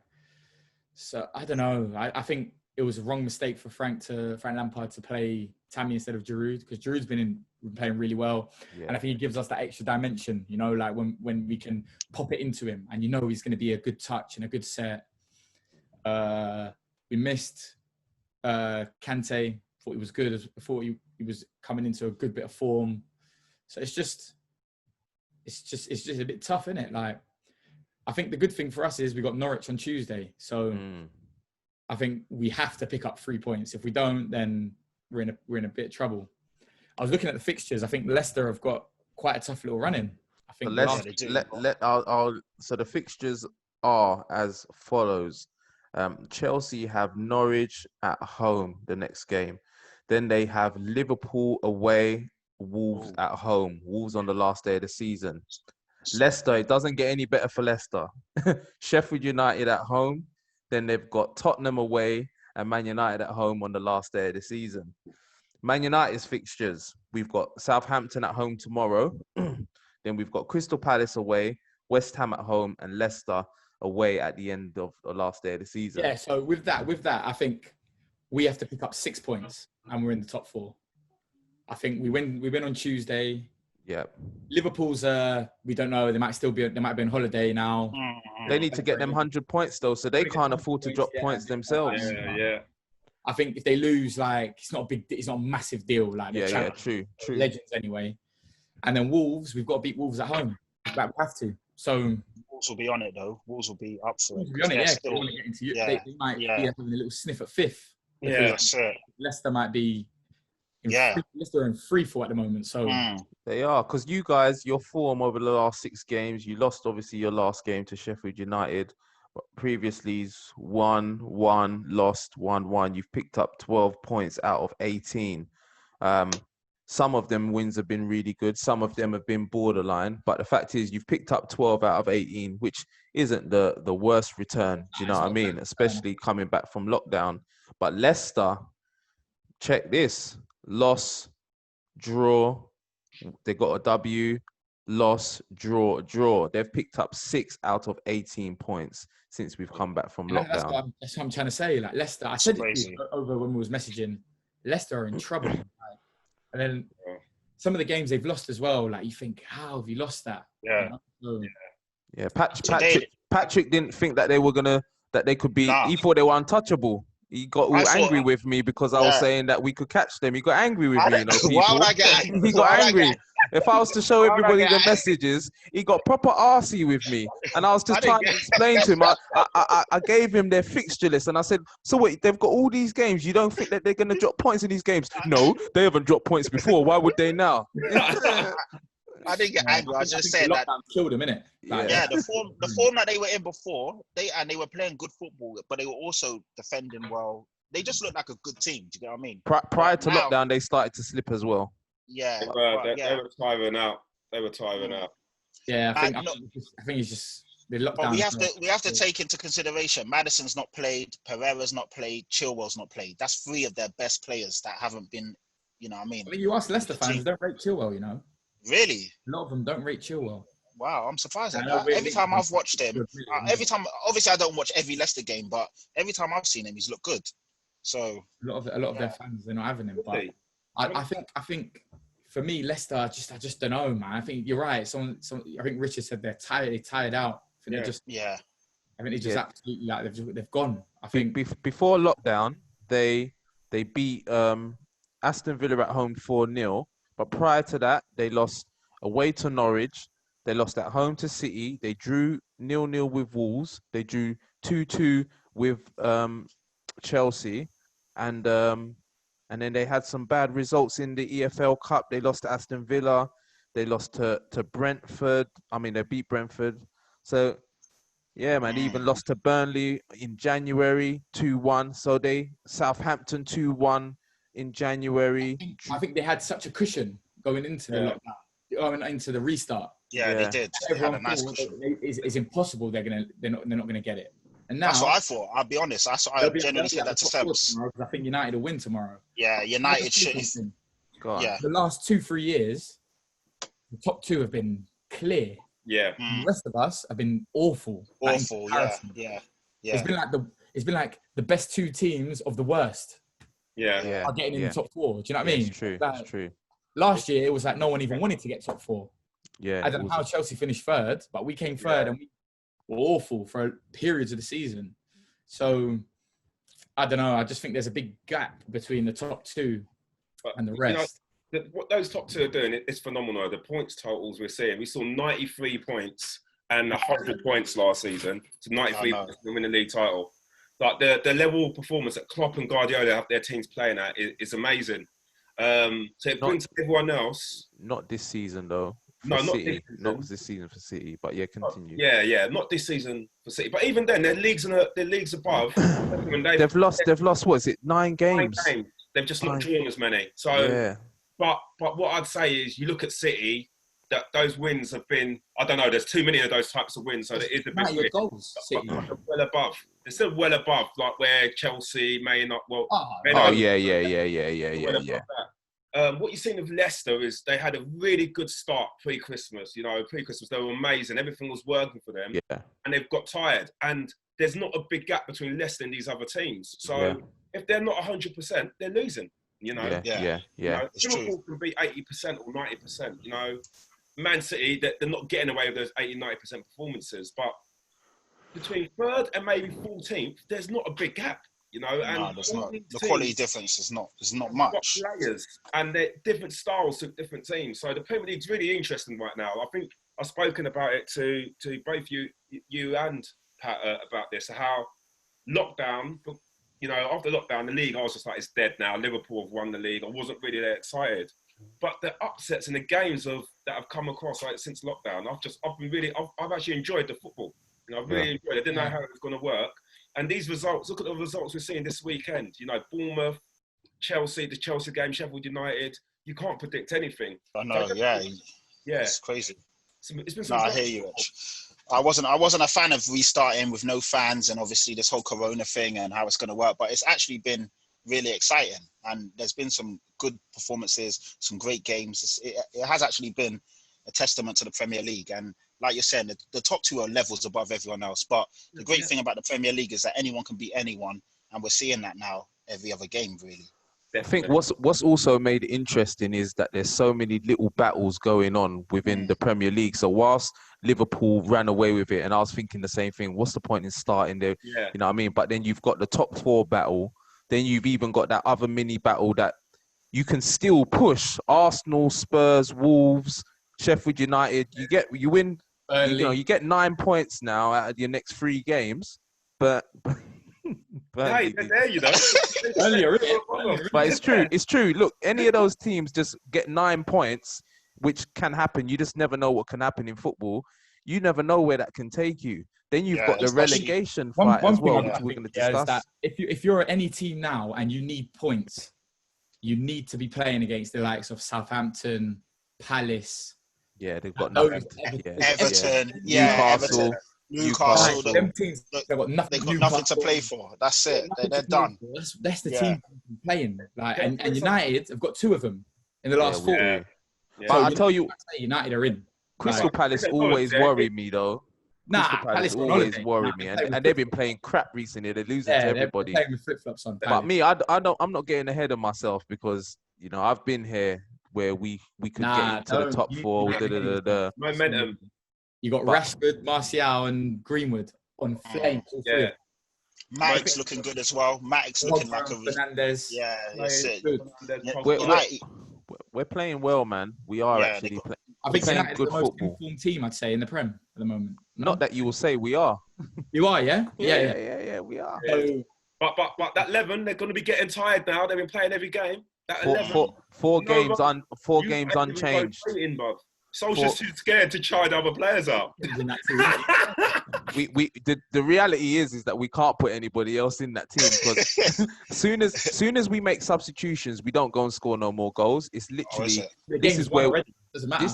so I don't know. I think it was a wrong mistake for Frank Lampard to play Tammy instead of Giroud, because Giroud's been playing really well, and I think he gives us that extra dimension. You know, like when we can pop it into him, and you know he's going to be a good touch and a good set. We missed Kante. Thought he was good. Thought he was coming into a good bit of form. So it's just a bit tough, isn't it? Like, I think the good thing for us is we got Norwich on Tuesday, so I think we have to pick up 3 points. If we don't, then we're in a bit of trouble. I was looking at the fixtures. I think Leicester have got quite a tough little run in. I think so the fixtures are as follows. Chelsea have Norwich at home the next game. Then they have Liverpool away, Wolves at home. Wolves on the last day of the season. Leicester, it doesn't get any better for Leicester. Sheffield United at home. Then they've got Tottenham away and Man United at home on the last day of the season. Man United's fixtures. We've got Southampton at home tomorrow. Then we've got Crystal Palace away, West Ham at home, and Leicester away at the end of the last day of the season. Yeah, so with that, I think we have to pick up 6 points and we're in the top 4. I think we win on Tuesday. Yeah. Liverpool's we don't know, they might be on holiday now. They need to get them 100 points though, so they can't afford to drop points themselves. Yeah. I think if they lose, like, it's not a massive deal. Like, true. Legends anyway. And then Wolves, we've got to beat Wolves at home. Like, we have to. So Wolves will be on it though. Wolves will be up for it. Wolves will be on it, yeah. They want to get into they might be having a little sniff at 5th. Yeah, that's it. Leicester might be Leicester are in free fall at the moment. So they are, because you guys, your form over the last 6 games, you lost obviously your last game to Sheffield United. But previously, 1-1, lost 1-1. You've picked up 12 points out of 18. Some of them wins have been really good. Some of them have been borderline. But the fact is, you've picked up 12 out of 18, which isn't the worst return. Do you know what I mean? Especially coming back from lockdown. But Leicester, check this. Loss, draw. They got a W. Loss, draw. They've picked up 6 out of 18 points since we've come back from lockdown. That's what I'm trying to say. Like, Leicester, I said it over when we was messaging. Leicester are in trouble. And then some of the games they've lost as well. Like, you think, how have you lost that? Yeah. Yeah. Patrick didn't think that they could be. He thought they were untouchable. He got all angry with me because I was saying that we could catch them. He got angry with me, people. Why would I get angry? He got angry. If I was to show everybody the messages, he got proper arsey with me. And I was just trying to explain to him. I gave him their fixture list and I said, so wait, they've got all these games. You don't think that they're going to drop points in these games? No, they haven't dropped points before. Why would they now? I didn't get angry. I just said that killed them, innit? Like, the form that they were in before, they were playing good football, but they were also defending well. They just looked like a good team. Do you get what I mean? Prior to lockdown, they started to slip as well. Yeah, they were tiring out. Yeah, I think it's just the lockdown. But we have to take into consideration Maddison's not played, Pereira's not played, Chilwell's not played. That's 3 of their best players that haven't been. You know what I mean? I mean, you ask Leicester fans, don't rate Chilwell. You know. Really? A lot of them don't rate Chilwell. Wow, I'm surprised at that. Every time I've watched him, obviously I don't watch every Leicester game, but every time I've seen him, he's looked good. So a lot of their fans, they're not having him. But I think for me, Leicester, I just don't know, man. I think you're right. I think Richard said they're tired out. I think they're just absolutely like they've gone. I think before lockdown, they beat Aston Villa at home 4-0. But prior to that, they lost away to Norwich. They lost at home to City. They drew 0-0 with Wolves. They drew 2-2 with Chelsea. And then they had some bad results in the EFL Cup. They lost to Aston Villa. They lost to Brentford. I mean, they beat Brentford. So, yeah, man, they even lost to Burnley in January 2-1. So Southampton 2-1. In January, I think they had such a cushion going into the lockdown, into the restart. Yeah, they did. They had a nice cushion. It's impossible. They're not gonna get it. And now that's what I thought. I'll be honest. I genuinely said that to Sebs. I think United will win tomorrow. Yeah, United should. Go on. Yeah. The last 2-3 years, the top two have been clear. Yeah. The rest of us have been awful. Like, in Awful. comparison. Yeah. It's been like the best two teams of the worst Yeah. are getting in the top four. Do you know what I mean? It's true. Like, It's true. last year, it was like no one even wanted to get top four. Yeah. I don't know how Chelsea finished third, but we came third and we were awful for periods of the season. So, I don't know. I just think there's a big gap between the top two and the rest. What those top two are doing is phenomenal. The points totals we're seeing. We saw 93 points and 100 points last season. So 93 points to win the league title. Like the level of performance that Klopp and Guardiola have their teams playing at is amazing. So it brings everyone else. Not this season though. No, City. Not this season for City. But yeah, continue. Yeah, not this season for City. But even then, their leagues above. They've lost. What is it? 9 games. 9 games. They've just not drawn as many. So, but what I'd say is, you look at City. That those wins have been. I don't know. There's too many of those types of wins. So there is a big goals. City. Well above. They're still well above, like where Chelsea may not. Well. Yeah. What you've seen of Leicester is they had a really good start pre-Christmas. Pre-Christmas they were amazing. Everything was working for them. Yeah. And they've got tired. And there's not a big gap between Leicester and these other teams. So if they're not 100%, they're losing. Yeah. Liverpool can be 80% or 90%. Man City, they're not getting away with those 80-90% performances. But between third and maybe 14th, there's not a big gap. And there's not. The quality difference is not much. Players and they're different styles to different teams. So the Premier League's really interesting right now. I think I've spoken about it to both you and Pat about this. How lockdown, after lockdown, the league, I was just like, it's dead now. Liverpool have won the league. I wasn't really that excited. But the upsets and the games that have come across since lockdown, I've actually enjoyed the football. I've really enjoyed it. I didn't know how it was going to work. And these results, look at the results we're seeing this weekend. Bournemouth, Chelsea, the Chelsea game, Sheffield United. You can't predict anything. I know, It's crazy. It's been I hear you, Rich. I wasn't a fan of restarting with no fans and obviously this whole Corona thing and how it's going to work. But it's actually been really exciting. And there's been some good performances, some great games. It has actually been a testament to the Premier League. And like you're saying, the top two are levels above everyone else. But the great thing about the Premier League is that anyone can beat anyone. And we're seeing that now every other game, really. I think what's also made it interesting is that there's so many little battles going on within the Premier League. So whilst Liverpool ran away with it, and I was thinking the same thing, what's the point in starting there? Yeah. You know what I mean? But then you've got the top 4 battle. Then you've even got that other mini battle that you can still push. Arsenal, Spurs, Wolves, Sheffield United. You win. You get 9 points now out of your next 3 games, but hey, there you go. But it's true. It's true. Look, any of those teams just get 9 points, which can happen. You just never know what can happen in football. You never know where that can take you. Then you've got the relegation fight as well, which we're going to discuss. Is that if you're any team now and you need points, you need to be playing against the likes of Southampton, Palace. Yeah, they've got nothing. Everton, Newcastle. Them teams, they've got nothing to play for. That's it. They're done. That's the team playing. And United have got 2 of them in the last 4. Yeah. But I tell you, United are in. Crystal Palace always worry me though. Crystal Palace always worry me, and they've been playing crap recently. They're losing to everybody. They're playing with flip-flops on. But me, I'm not getting ahead of myself because I've been here where we could get into the top 4. Momentum. You got Rashford, Martial, and Greenwood on flames. Yeah. Matic's looking good as well. Matic's looking like a Fernandes. Yeah, that's it. We're playing well, man. We are actually playing. I think playing United good is the most football. informed team, I'd say, in the Prem at the moment. Not that you will say we are. You are, yeah? Yeah, we are. Yeah. But that 11, they're going to be getting tired now. They've been playing every game. That 11. Four games unchanged. Solskjaer's too scared to try the other players up. The reality is that we can't put anybody else in that team because soon as we make substitutions, we don't go and score no more goals. It's literally this is where doesn't matter.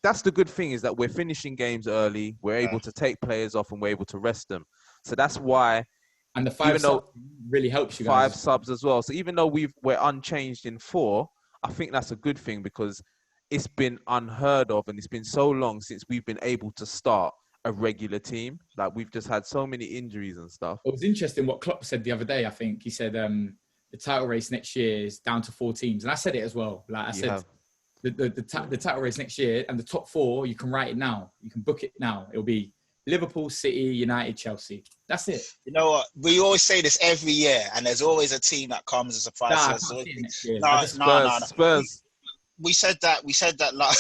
That's the good thing is that we're finishing games early. We're able to take players off and we're able to rest them. So that's why. And the 5 subs really helps you guys. 5 subs as well. So even though we're unchanged in 4, I think that's a good thing because it's been unheard of and it's been so long since we've been able to start a regular team. Like we've just had so many injuries and stuff. It was interesting what Klopp said the other day. I think he said the title race next year is down to 4 teams, and I said it as well. Like I said, the title race next year and the top 4, you can write it now. You can book it now. It'll be Liverpool, City, United, Chelsea. That's it. You know what? We always say this every year, and there's always a team that comes as a surprise. Nah, I can't see it next year. No. Spurs. We said that like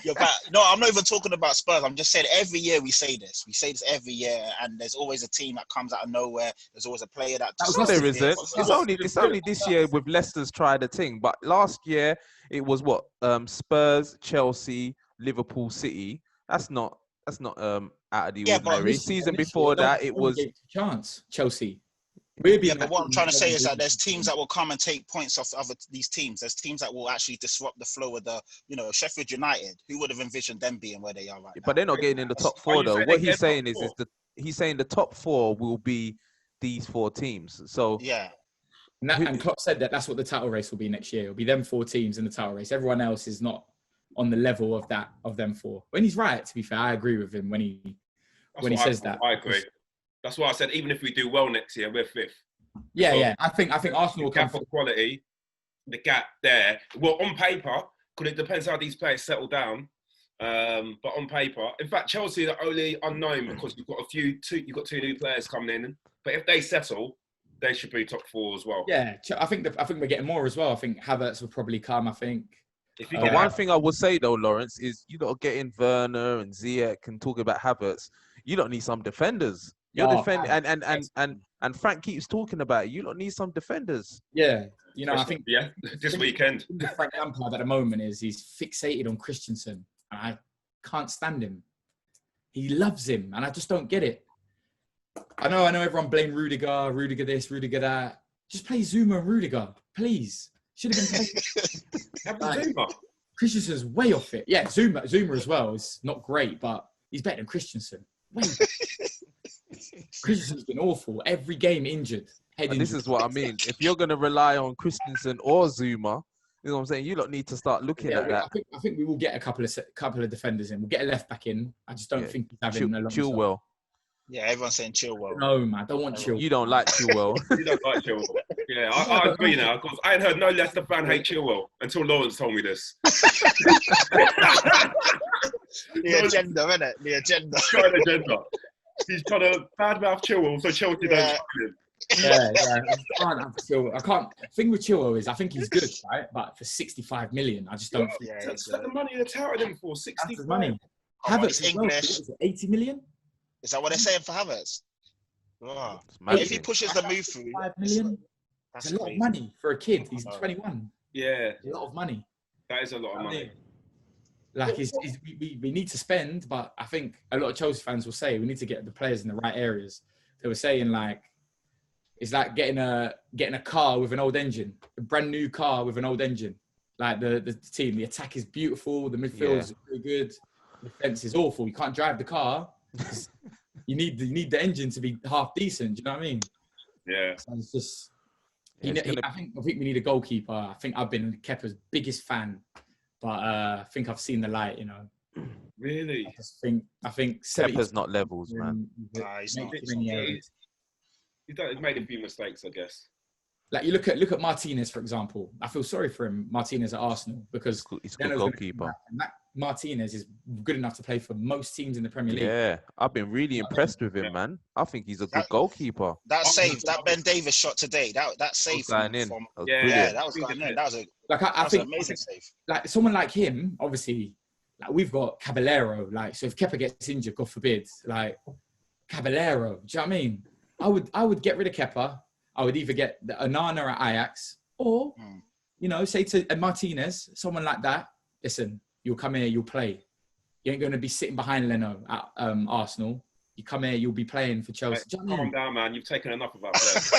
you're back. No, I'm not even talking about Spurs. I'm just saying every year we say this. We say this every year, and there's always a team that comes out of nowhere. There's always a player that. There isn't. It's only this year with Leicester's tried a thing, but last year it was what Spurs, Chelsea, Liverpool, City. That's not out of the ordinary. Season before that, it was chance Chelsea. But what I'm trying to say is that there's teams that will come and take points off these teams. There's teams that will actually disrupt the flow of Sheffield United. Who would have envisioned them being where they are right now? But they're not getting in the top 4 though. What he's saying is he's saying the top 4 will be these 4 teams. So yeah. And Klopp said that's what the title race will be next year. It'll be them 4 teams in the title race. Everyone else is not on the level of them 4. When he's right, to be fair, I agree with him when he says that. I agree. That's why I said even if we do well next year, we're 5th. Yeah. I think Arsenal will come for quality. The gap there. Well, on paper, because it depends how these players settle down. But on paper, in fact, Chelsea are only unknown because you've got you've got 2 new players coming in. But if they settle, they should be top 4 as well. Yeah, I think we're getting more as well. I think Havertz will probably come. I think. But one thing I would say though, Lawrence, is you got to get in Werner and Ziyech and talk about Havertz. You don't need some defenders. You're defending, and Frank keeps talking about it. You don't need some defenders. Yeah, I think this weekend. Frank Lampard at the moment he's fixated on Christensen. I can't stand him. He loves him, and I just don't get it. I know everyone blame Rudiger this, Rudiger that. Just play Zuma and Rudiger, please. Should have been playing. Zuma. Christensen's way off it. Yeah, Zuma as well is not great, but he's better than Christensen. Christensen's been awful. Every game injured. This is what I mean. If you're going to rely on Christensen or Zuma, you know what I'm saying? You don't need to start looking at that. I think we will get a couple of defenders in. We'll get a left back in. I just don't think he's having a long Chilwell. Yeah, everyone's saying Chilwell. No, man, I don't want Chilwell. You don't like Chilwell. You don't like Chilwell. Yeah, I agree now. Because I ain't heard no Leicester fan hate Chilwell until Lawrence told me this. The agenda, innit? The agenda. He's trying to badmouth Chilwell so Chelsea don't sign him. Yeah. I can't. The thing with Chilwell is I think he's good, right? But for 65 million, I just don't think. Yeah, that's the money they're touting him for. 65 money. Havertz English. 80 million? Is that what they're saying for Havertz? Oh. If he pushes the move through, 5 million. That's a lot of money for a kid. He's 21. Yeah, a lot of money. That is a lot of money. Like we need to spend, but I think a lot of Chelsea fans will say we need to get the players in the right areas. They were saying like it's like getting a car with an old engine, a brand new car with an old engine. Like the team, the attack is beautiful, the midfield is really good, the defense is awful. You can't drive the car. You need the engine to be half decent. Do you know what I mean? Yeah. So it's just. I think we need a goalkeeper. I think I've been Kepa's biggest fan. But I think I've seen the light, Really? I think Semper's not levels, man. He's not. He's made a few mistakes, I guess. Like you look at Martinez, for example. I feel sorry for him, Martinez at Arsenal, because he's a good goalkeeper. Martinez is good enough to play for most teams in the Premier League. Yeah, I've been really impressed with him, man. I think he's a good goalkeeper. That save, that Ben Davies shot today, that save that was going in. That was an amazing save. Like someone like him, obviously, like we've got Caballero. Like, so if Kepa gets injured, God forbid, like Caballero, do you know what I mean? I would get rid of Kepa. I would either get the Onana at Ajax or, say to Martinez, someone like that. Listen, you'll come here, you'll play. You ain't going to be sitting behind Leno at Arsenal. You come here, you'll be playing for Chelsea. Mate, calm down, man. You've taken enough of our players.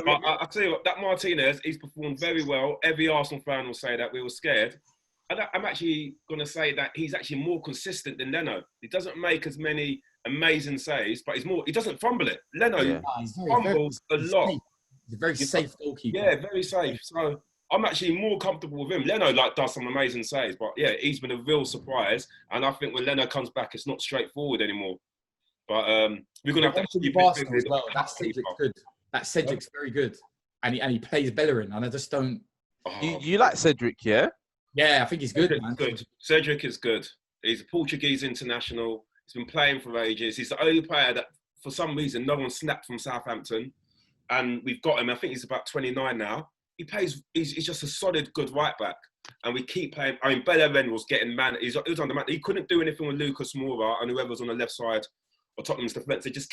I'll tell you what, that Martinez, he's performed very well. Every Arsenal fan will say that. We were scared. I'm actually going to say that he's actually more consistent than Leno. He doesn't make as many amazing saves, but he doesn't fumble it. Leno fumbles a lot. He's a very safe goalkeeper. Yeah, very safe. So I'm actually more comfortable with him. Leno does some amazing saves, but yeah, he's been a real surprise. And I think when Leno comes back, it's not straightforward anymore. But we're gonna have to keep Arsenal as well. That Cedric's good. That Cedric's very good, and he plays Bellerin, and I just don't. You like Cedric, yeah? Yeah, I think he's good, man. Good. Cedric is good. He's a Portuguese international. He's been playing for ages. He's the only player that, for some reason, no one snapped from Southampton, and we've got him. I think he's about 29 now. He plays. He's just a solid, good right back, and we keep playing. I mean, Bellerin was getting man. He was on the man. He couldn't do anything with Lucas Moura and whoever's on the left side or Tottenham's defence. They just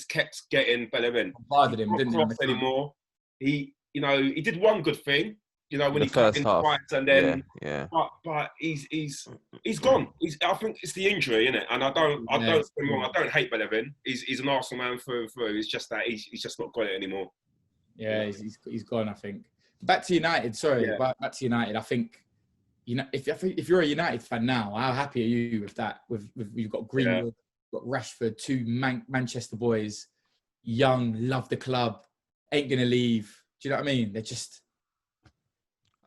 kept getting Bellerin. Bothered him, didn't cross anymore. He did one good thing. When the he cut in twice, and then but he's gone. I think it's the injury, isn't it? And I don't get me wrong, I don't hate Bellerin. He's an Arsenal man through and through. It's just that he's just not got it anymore. Yeah, he's gone. I think. Back to United. Sorry, back to United. I think if you're a United fan now, how happy are you with that? With you've got Greenwood, you've got Rashford, two Manchester boys, young, love the club, ain't gonna leave. Do you know what I mean? They're just.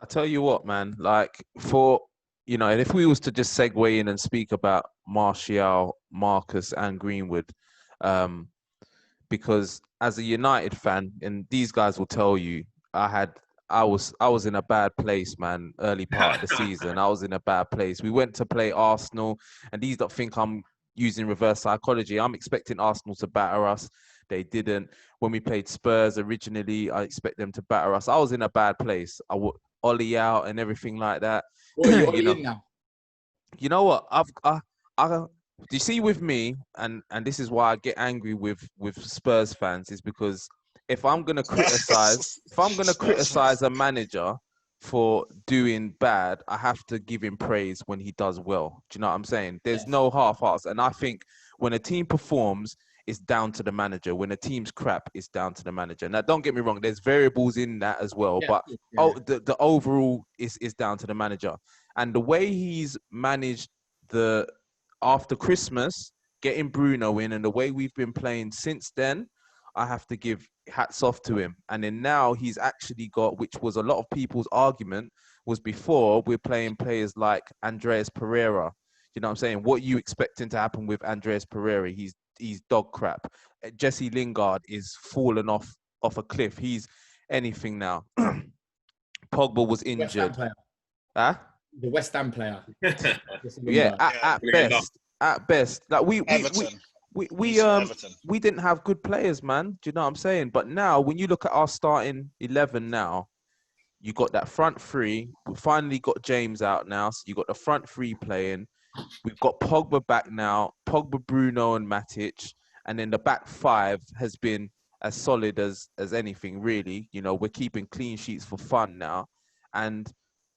I tell you what, man. Like and if we was to just segue in and speak about Martial, Marcus, and Greenwood, because as a United fan, and these guys will tell you, I was in a bad place, man. Early part of the season, I was in a bad place. We went to play Arsenal, and these don't think I'm using reverse psychology. I'm expecting Arsenal to batter us. They didn't. When we played Spurs originally, I expect them to batter us. I was in a bad place. I would Ollie out and everything like that. What are you Ollie in now? You know what? Do you see with me, and this is why I get angry with Spurs fans, is because if I'm gonna criticize a manager for doing bad, I have to give him praise when he does well. Do you know what I'm saying? There's no half-hearts, and I think when a team performs, it's down to the manager. When a team's crap, it's down to the manager. Now, don't get me wrong. There's variables in that as well, but the overall is down to the manager. And the way he's managed after Christmas, getting Bruno in, and the way we've been playing since then, I have to give hats off to him. And then now he's actually got, which was a lot of people's argument, was before we're playing players like Andreas Pereira. You know what I'm saying? What are you expecting to happen with Andreas Pereira? He's dog crap. Jesse Lingard is falling off a cliff. He's anything now. Pogba was injured. The West Ham player. At best. Like we didn't have good players, man. Do you know what I'm saying? But now, when you look at our starting 11 now, you got that front three. We finally got James out now, so you got the front three playing. We've got Pogba back now, Pogba, Bruno, and Matic. And then the back five has been as solid as anything, really. We're keeping clean sheets for fun now. And,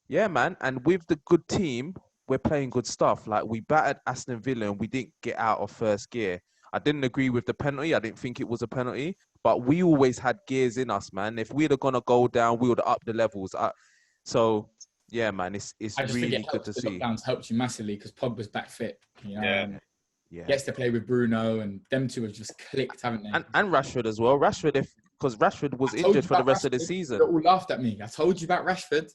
yeah, man. And with the good team, we're playing good stuff. Like, we battered Aston Villa and we didn't get out of first gear. I didn't agree with the penalty. I didn't think it was a penalty. But we always had gears in us, man. If we'd have gone to go down, we would have upped the levels. Yeah, man, it's really good to see. Lockdowns helped you massively because Pogba's back fit. Gets to play with Bruno, and them two have just clicked, haven't they? And Rashford as well. Because Rashford was injured for the rest of the season. You all laughed at me. I told you about Rashford.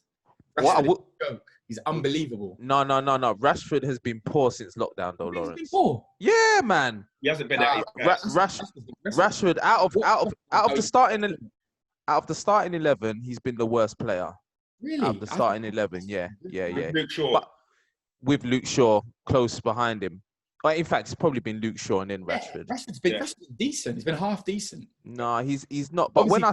Rashford is a joke. He's unbelievable. No. Rashford has been poor since lockdown, though, Lawrence. He's been poor? Yeah, man. He hasn't been at Rashford out of the starting 11, he's been the worst player. Really? Out of the starting 11, yeah. Luke Shaw. But with Luke Shaw close behind him. But in fact, it's probably been Luke Shaw and then Rashford. Rashford's been decent. He's been half decent. No, he's not. But what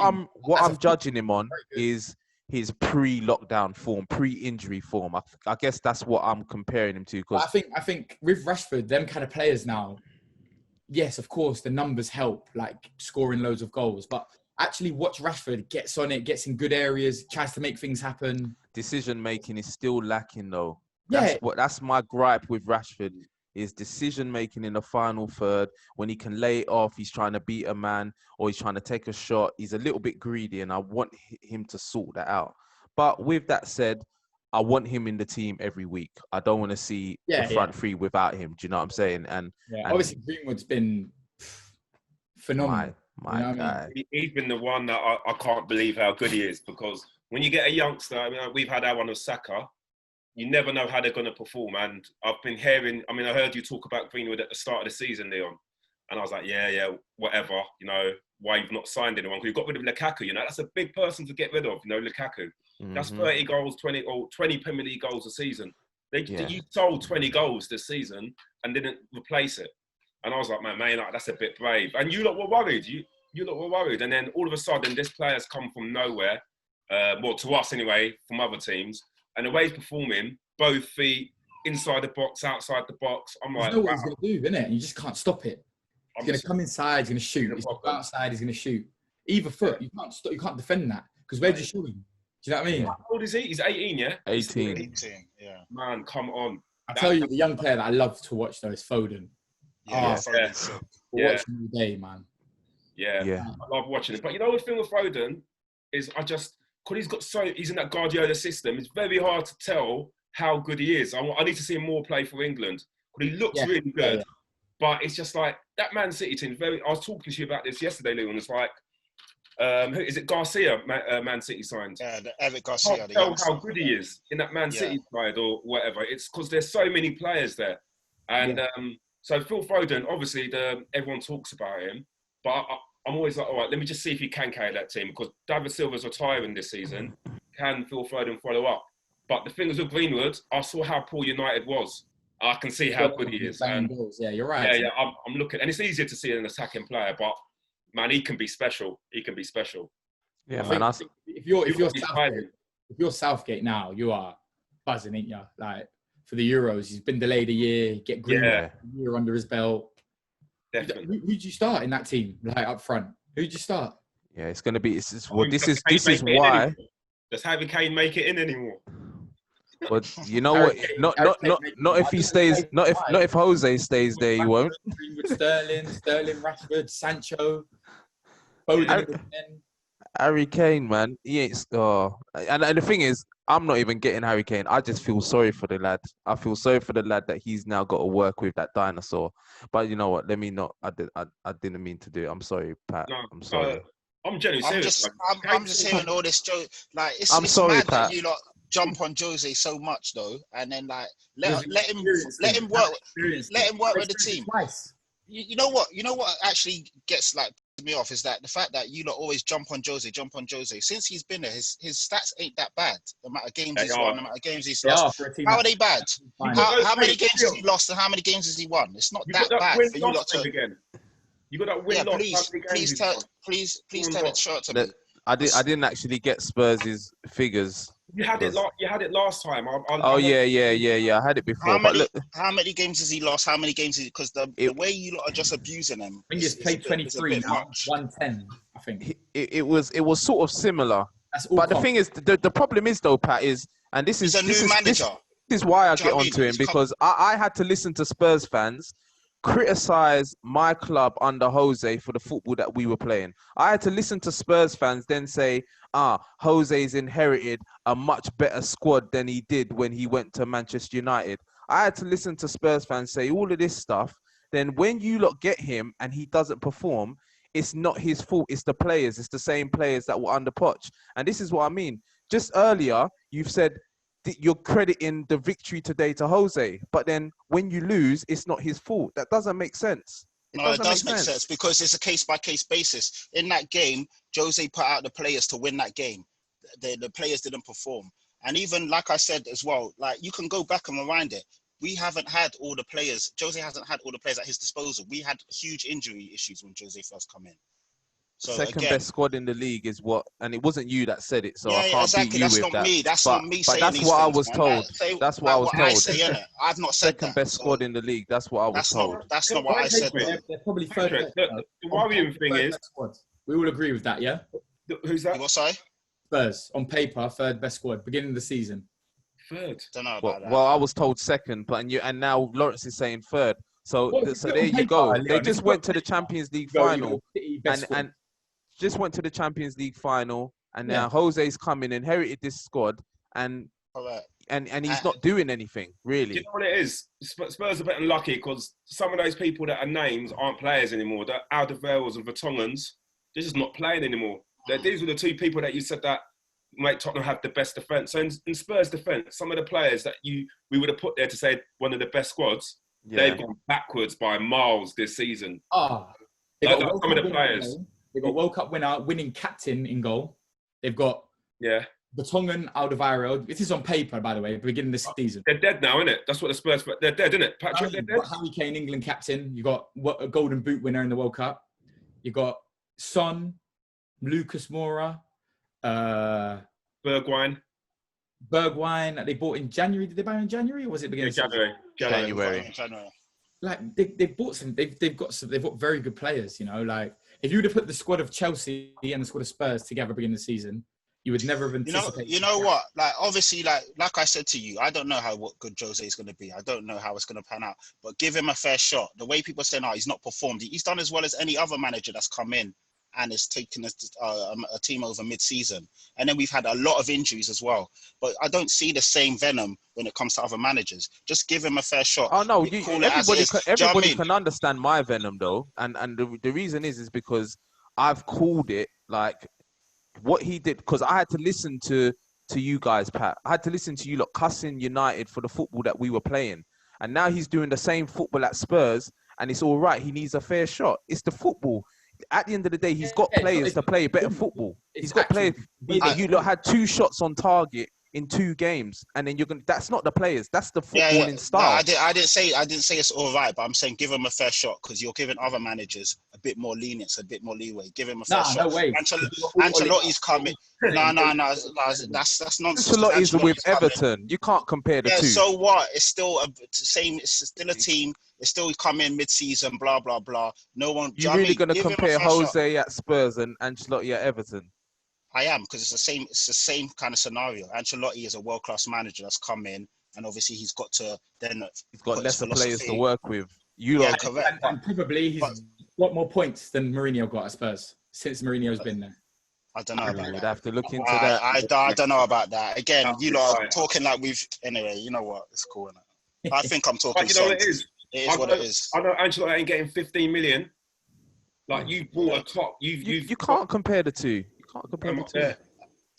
I'm judging him on is his pre-lockdown form, pre-injury form. I guess that's what I'm comparing him to. I think with Rashford, them kind of players now, yes, of course, the numbers help, like scoring loads of goals. But actually watch Rashford, gets on it, gets in good areas, tries to make things happen. Decision-making is still lacking, though. Yeah. That's my gripe with Rashford, is decision-making in the final third. When he can lay it off, he's trying to beat a man or he's trying to take a shot. He's a little bit greedy, and I want him to sort that out. But with that said, I want him in the team every week. I don't want to see the front three without him. Do you know what I'm saying? And obviously Greenwood's been phenomenal. My You know what I guy. He's been the one that I can't believe how good he is, because when you get a youngster, I mean, we've had our one of Saka, you never know how they're going to perform. And I've been hearing, I mean, I heard you talk about Greenwood at the start of the season, Leon. And I was like, yeah, whatever, you know, why you've not signed anyone. Because you got rid of Lukaku, you know, that's a big person to get rid of, you know, Lukaku. That's 30 goals, 20 Premier League goals a season. You sold 20 goals this season and didn't replace it. And I was like, man, like, that's a bit brave. And you lot were worried. You lot were worried. And then all of a sudden, this player's come from nowhere, well, to us anyway, from other teams. And the way he's performing, both feet, inside the box, outside the box, I'm like, you know what he's going to do, innit? You just can't stop it. He's going to come inside, he's going to shoot. He's going to go outside, he's going to shoot. Either foot, you can't stop, you can't defend that. Because where'd you shoot him? Do you know what I mean? How old is he? He's 18, yeah? 18. Yeah. Man, come on. I tell you, the young player that I love to watch though is Foden. Foden's sick. Watching all day, man. Yeah. I love watching it. But you know the thing with Foden is because he's in that Guardiola system, it's very hard to tell how good he is. I need to see him more play for England. Because he looks really good. But it's just like, that Man City team, I was talking to you about this yesterday, Leon. It's like, is it Garcia, Man City signed? Yeah, Eric Garcia. I can't tell how good he is in that Man City side or whatever. It's because there's so many players there. And so Phil Foden, obviously, everyone talks about him. But I'm always like, all right, let me just see if he can carry that team. Because David Silva's retiring this season. Can Phil Foden follow up? But the thing is with Greenwood, I saw how poor United was. I can see how good he is. And yeah, you're right. Yeah, I'm looking. And it's easier to see an attacking player. But, man, he can be special. Yeah, man. If you're Southgate now, you are buzzing, ain't you? Like, for the Euros, he's been delayed a year. Get Greenwood a year under his belt. Definitely. Who'd you start in that team, like up front? Who'd you start? Yeah, it's gonna be. This is why. Does Harry Kane make it in anymore? But you know what? Not if he stays. Not if Jose stays there, he won't. Greenwood, Sterling, Rashford, Sancho, Foden. Harry Kane, man, he ain't. And the thing is, I'm not even getting Harry Kane. I just feel sorry for the lad. I feel sorry for the lad that he's now got to work with that dinosaur. But you know what? Let me not. I didn't mean to do it. I'm sorry, Pat. No, I'm sorry. I'm genuinely serious. I'm just hearing all this joke. Like, it's sorry, mad Pat. that you lot jump on Jose so much though, and then like let him work with the team. You know what actually gets like me off is that the fact that you lot always jump on Jose. Since he's been there, his stats ain't that bad. The amount of games he's won, the amount of games he's lost. How are they bad? How many games has he lost and how many games has he won? It's not that bad for you lot to. Again. You got that win loss. Please tell it short to me. I didn't actually get Spurs' figures. You had it last time. Yeah. I had it before. How many games has he lost? How many games? Because the way you lot are just abusing him. I think he's played 23 now, 110. I think it was sort of similar. But the thing is, the problem is though, Pat, and this is a new manager. This is why I get onto him, because I had to listen to Spurs fans criticize my club under Jose for the football that we were playing. I had to listen to Spurs fans then say, Jose's inherited a much better squad than he did when he went to Manchester United. I had to listen to Spurs fans say all of this stuff. Then when you lot get him and he doesn't perform, it's not his fault. It's the players. It's the same players that were under Poch. And this is what I mean. Just earlier, you've said you're crediting the victory today to Jose, but then when you lose, it's not his fault. That doesn't make sense. It does make sense because it's a case-by-case basis. In that game, Jose put out the players to win that game. The players didn't perform. And even, like I said as well, like you can go back and rewind it. We haven't had all the players. Jose hasn't had all the players at his disposal. We had huge injury issues when Jose first come in. So second best squad in the league is what, and it wasn't you that said it, so I can't exactly. beat you That's with not that. Me. That's not me saying that's these what things, I was told. That's what I was told. I say, I've not said second best squad in the league. That's what I was told. That's not what I said. They're probably third. The worrying thing is, we all agree with that, yeah. Who's that? What side? Spurs on paper, third best squad, beginning of the season. Third. Don't know about that. Well, I was told second, but and now Lawrence is saying third. So there you go. They just went to the Champions League final and just went to the Champions League final, and now Jose's come in, inherited this squad, and he's not doing anything really. You know what it is? Spurs are better lucky because some of those people that are names aren't players anymore. The Alderweireld's and Vertonghen's, They're just not playing anymore. These were the two people that you said that make Tottenham have the best defence. So in Spurs' defence, some of the players that we would have put there to say one of the best squads, they've gone backwards by miles this season. They've got some of the players. They've got World Cup winner, winning captain in goal. They've got Vertonghen, Alderweireld. This is on paper, by the way, beginning of the season. They're dead now, isn't it? That's what the Spurs... They're dead, isn't it? Patrick, they're dead. Harry Kane, England captain. You've got a Golden Boot winner in the World Cup. You've got Son, Lucas Moura, Bergwijn that they bought in January. Did they buy in January or was it beginning of January? Like they've bought some. They've got very good players. You know, like if you would have put the squad of Chelsea and the squad of Spurs together beginning of the season, you would never have anticipated. You know what? Like obviously, like I said to you, I don't know what good Jose is going to be. I don't know how it's going to pan out. But give him a fair shot. The way people say, "No, he's not performed." He's done as well as any other manager that's come in and has taken a team over mid-season. And then we've had a lot of injuries as well. But I don't see the same venom when it comes to other managers. Just give him a fair shot. Oh no, everybody can understand my venom though, and the reason is because I've called it like what he did, because I had to listen to you guys, Pat. I had to listen to you lot cussing United for the football that we were playing, and now he's doing the same football at Spurs, and it's all right. He needs a fair shot. It's the football. At the end of the day, he's got players to play better football. He's got players. You lot had 2 shots on target in 2 games, and then that's not the players. That's the footballing style. No, I didn't say it's all right, but I'm saying give him a fair shot because you're giving other managers a bit more lenience, a bit more leeway. Give him a fair shot. No way. Ancelotti's coming. No, that's nonsense. Ancelotti's with Everton. You can't compare the two. So what? It's still It's still a team. It's still coming mid-season. Blah blah blah. No one. You're really going to compare Jose at Spurs and Ancelotti at Everton? I am, because it's the same kind of scenario. Ancelotti is a world-class manager that's come in, and obviously he's got lesser players to work with. Correct. And probably he's got more points than Mourinho got at Spurs since Mourinho's been there. I don't know about that. We'd have to look into that. I don't know about that. Again, you lot are talking like we've... Anyway, you know what? It's cool, innit? I think I'm talking sense. What it is? It is what it is. I know Ancelotti ain't getting 15 million. Like, you bought a top. You can't compare the two.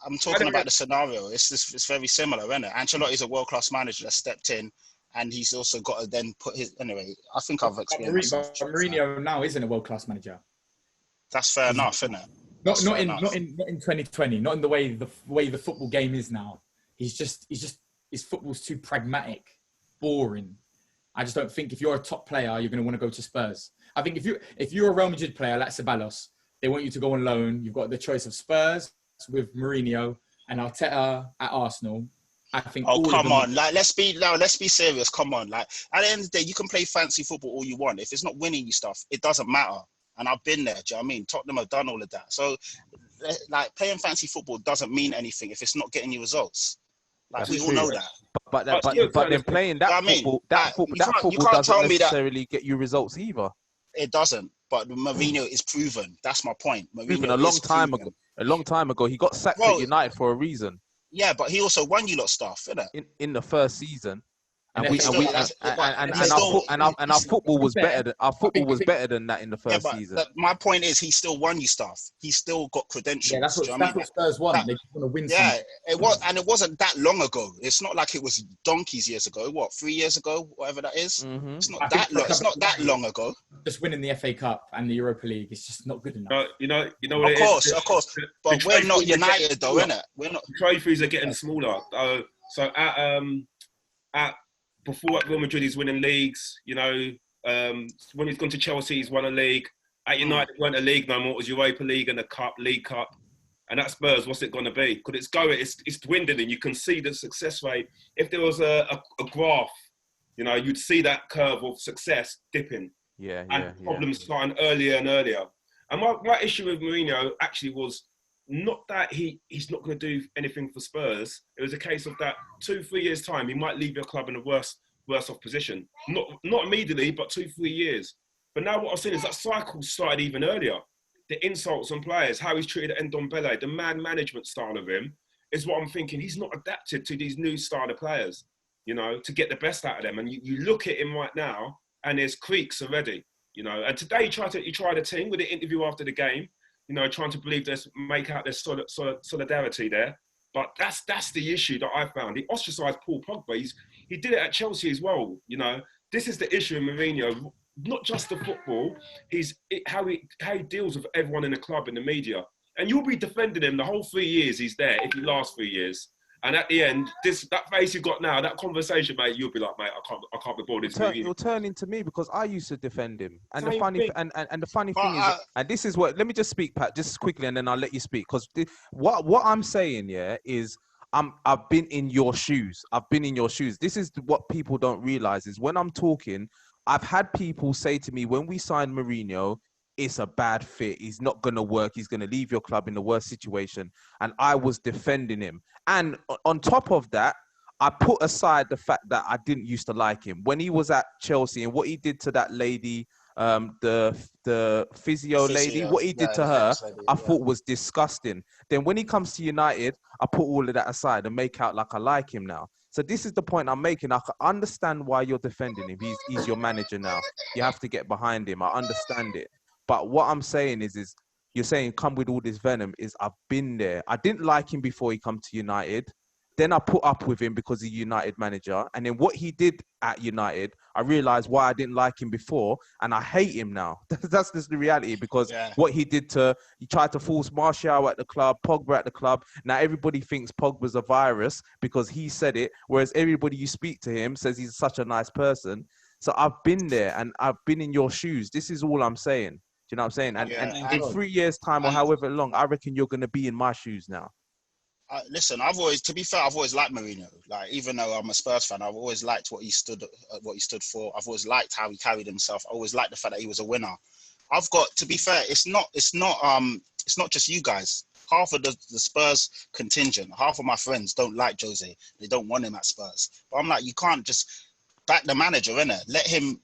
I'm talking about the scenario. It's very similar, isn't it? Ancelotti's a world-class manager that stepped in, and he's also got to then put his... Anyway, I think I've explained myself. Mourinho now isn't a world-class manager. That's fair enough, isn't it? Not in 2020. Not in the way the football game is now. His football's too pragmatic, boring. I just don't think if you're a top player, you're going to want to go to Spurs. I think if you're a Real Madrid player like Ceballos, they want you to go on loan. You've got the choice of Spurs with Mourinho and Arteta at Arsenal. I think. Oh, come on! Like, let's be serious. Come on! Like, at the end of the day, you can play fancy football all you want. If it's not winning you stuff, it doesn't matter. And I've been there. Do you know what I mean? Tottenham have done all of that. So, like, playing fancy football doesn't mean anything if it's not getting you results. Like, we all know that. But then playing that football, that football doesn't necessarily get you results either. It doesn't. But Mourinho is proven. That's my point. Proven a long time ago, he got sacked at United for a reason. Yeah, but he also won you lot stuff, innit? In the first season. And our football was better. Our football was better than that in the first season. My point is, he still won you stuff. He still got credentials. Yeah, that's what Spurs won. They just want to win. Yeah, it was, and it wasn't that long ago. It's not like it was donkeys years ago. What, 3 years ago, whatever that is. Mm-hmm. It's not that long. It's not that long ago. Just winning the FA Cup and the Europa League is just not good enough. You know what it is. Of course. But we're not United, though, innit? We're not. The trophies are getting smaller. So at before at Real Madrid, he's winning leagues. You know, when he's gone to Chelsea, he's won a league. At United, it weren't a league no more. It was Europa League and the League Cup. And at Spurs, what's it going to be? Because it's dwindling. You can see the success rate. If there was a graph, you know, you'd see that curve of success dipping. Problems starting earlier and earlier. And my issue with Mourinho actually was not that he's not going to do anything for Spurs. It was a case of that 2-3 years time, he might leave your club in a worse off position. Not immediately, but 2-3 years. But now what I've seen is that cycle started even earlier. The insults on players, how he's treated Ndombele, the man management style of him is what I'm thinking. He's not adapted to these new style of players, you know, to get the best out of them. And you look at him right now and there's creaks already, you know. And today he tried a thing with the interview after the game. trying to believe make out there's solidarity there. But that's the issue that I found. He ostracised Paul Pogba. He did it at Chelsea as well. This is the issue in Mourinho. Not just the football. How he deals with everyone in the club and the media. And you'll be defending him the whole 3 years he's there, if he lasts 3 years. And at the end, that face you've got now, that conversation, mate, you'll be like, mate, I can't be bothered. It'll turn into me because I used to defend him. And the funny thing is, and this is what, let me just speak, Pat, just quickly, and then I'll let you speak. Because what I'm saying, is I've been in your shoes. I've been in your shoes. This is what people don't realize is when I'm talking, I've had people say to me, when we signed Mourinho, it's a bad fit. He's not going to work. He's going to leave your club in the worst situation. And I was defending him. And on top of that, I put aside the fact that I didn't used to like him. When he was at Chelsea and what he did to that lady, the physio lady, what he did to her, I thought was disgusting. Then when he comes to United, I put all of that aside and make out like I like him now. So this is the point I'm making. I can understand why you're defending him. He's your manager now. You have to get behind him. I understand it. But what I'm saying is you're saying come with all this venom is I've been there. I didn't like him before he come to United. Then I put up with him because he's United manager. And then what he did at United, I realized why I didn't like him before. And I hate him now. That's just the reality because what he did he tried to force Martial at the club, Pogba at the club. Now everybody thinks Pogba's a virus because he said it. Whereas everybody you speak to him says he's such a nice person. So I've been there and I've been in your shoes. This is all I'm saying. Do you know what I'm saying? And in 3 years' time or however long, I reckon you're going to be in my shoes now. Listen, to be fair, I've always liked Mourinho. Like, even though I'm a Spurs fan, I've always liked what he stood for. I've always liked how he carried himself. I always liked the fact that he was a winner. To be fair, it's not just you guys. Half of the Spurs contingent, half of my friends don't like Jose. They don't want him at Spurs. But I'm like, you can't just back the manager, innit? Let him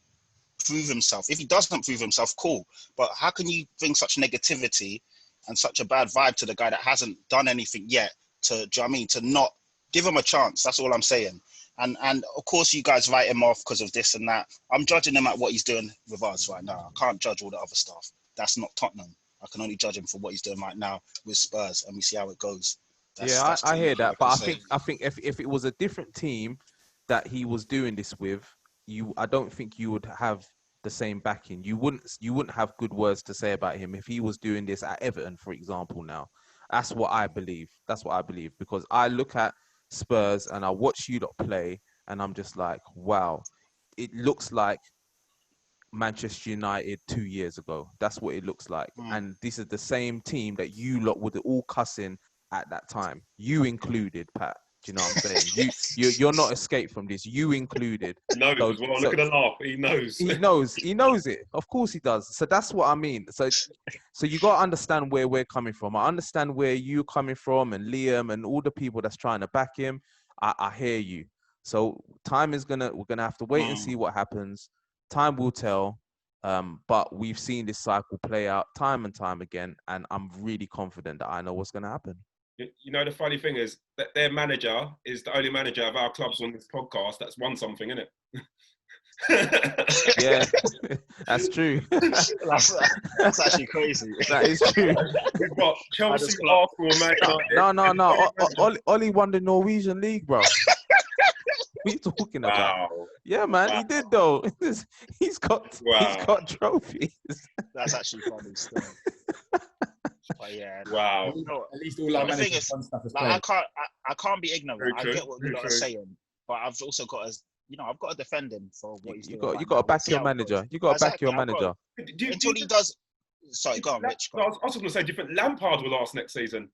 prove himself. If he doesn't prove himself, cool. But how can you bring such negativity and such a bad vibe to the guy that hasn't done anything yet? Do you know what I mean? To not give him a chance. That's all I'm saying. And of course, you guys write him off because of this and that. I'm judging him at what he's doing with us right now. I can't judge all the other stuff. That's not Tottenham. I can only judge him for what he's doing right now with Spurs, and we see how it goes. I hear that, but I think if it was a different team that he was doing this with, I don't think you would have the same backing. You wouldn't have good words to say about him if he was doing this at Everton, for example. Now, that's what I believe. Because I look at Spurs and I watch you lot play, and I'm just like, wow, it looks like Manchester United 2 years ago. That's what it looks like. And this is the same team that you lot were all cussing at that time. You included, Pat. Do you know what I'm saying? You're not escaped from this. You included. He knows as well. Look at the laugh. He knows. He knows it. Of course he does. So that's what I mean. So you got to understand where we're coming from. I understand where you're coming from and Liam and all the people that's trying to back him. I hear you. So we're gonna have to wait and see what happens. Time will tell. But we've seen this cycle play out time and time again, and I'm really confident that I know what's gonna happen. You know, the funny thing is that their manager is the only manager of our clubs on this podcast that's won something, isn't it? Yeah, that's true. That's actually crazy. That is true. We've got Chelsea, Arsenal, Man United. No. Ollie won the Norwegian League, bro. What are you talking about? Wow. Yeah, man, he did though. He's got trophies. That's actually funny stuff. But yeah, wow. At least all our managers done stuff as well. I can't be ignorant. True, I get what you lot are saying, but I've also got I've got to defend him for what he's doing. You got to back your manager. You got to back your manager. Until he does. Sorry, go on, Rich. I was also going to say, do you think Lampard will last next season?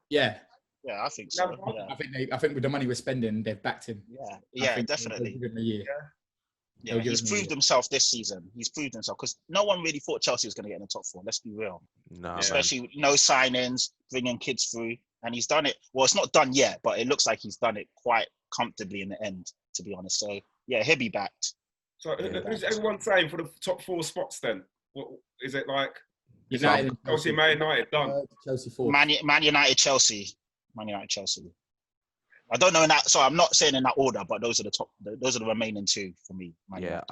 Yeah. Yeah, I think so. Yeah. I think with the money we're spending, they've backed him. Yeah, definitely. Give him a year. Yeah, he's proved himself this season. He's proved himself because no one really thought Chelsea was going to get in the top four. Let's be real. No, especially no signings, bringing kids through, and he's done it. Well, it's not done yet, but it looks like he's done it quite comfortably in the end, to be honest. So yeah, he'll be backed. So who's everyone saying for the top four spots then? What is it like? United, Chelsea, Man United done. Chelsea 4. Man United, Chelsea. Man United, Chelsea. I don't know in that. So I'm not saying in that order, but those are the remaining two for me. Yeah,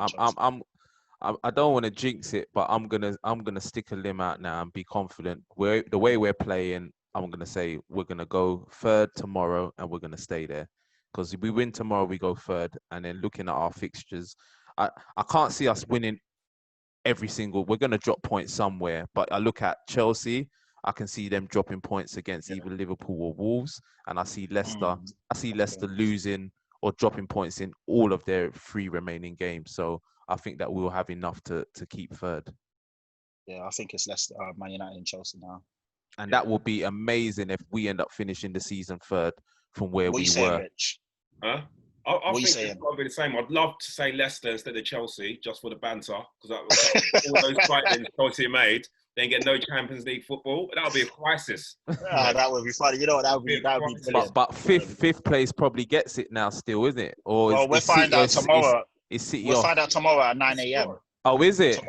I don't want to jinx it, but I'm gonna stick a limb out now and be confident. The way we're playing, I'm gonna say we're gonna go third tomorrow and we're gonna stay there. Because if we win tomorrow, we go third. And then looking at our fixtures, I can't see us winning every single. We're gonna drop points somewhere. But I look at Chelsea, I can see them dropping points against either Liverpool or Wolves, and I see Leicester. I see Leicester losing or dropping points in all of their 3 remaining games. So I think that we'll have enough to keep third. Yeah, I think it's Leicester, Man United and Chelsea now. And that will be amazing if we end up finishing the season third from where What we you saying, were. Rich? Huh? I think saying? it's got to be the same. I'd love to say Leicester instead of Chelsea, just for the banter, because that was all those signings Chelsea made. Then get no Champions League football. That would be a crisis. That would be funny. You know what? That would be brilliant. But fifth place probably gets it now, still, isn't it? Or well, we'll find out tomorrow. We'll find out tomorrow at 9 a.m. Oh, is it?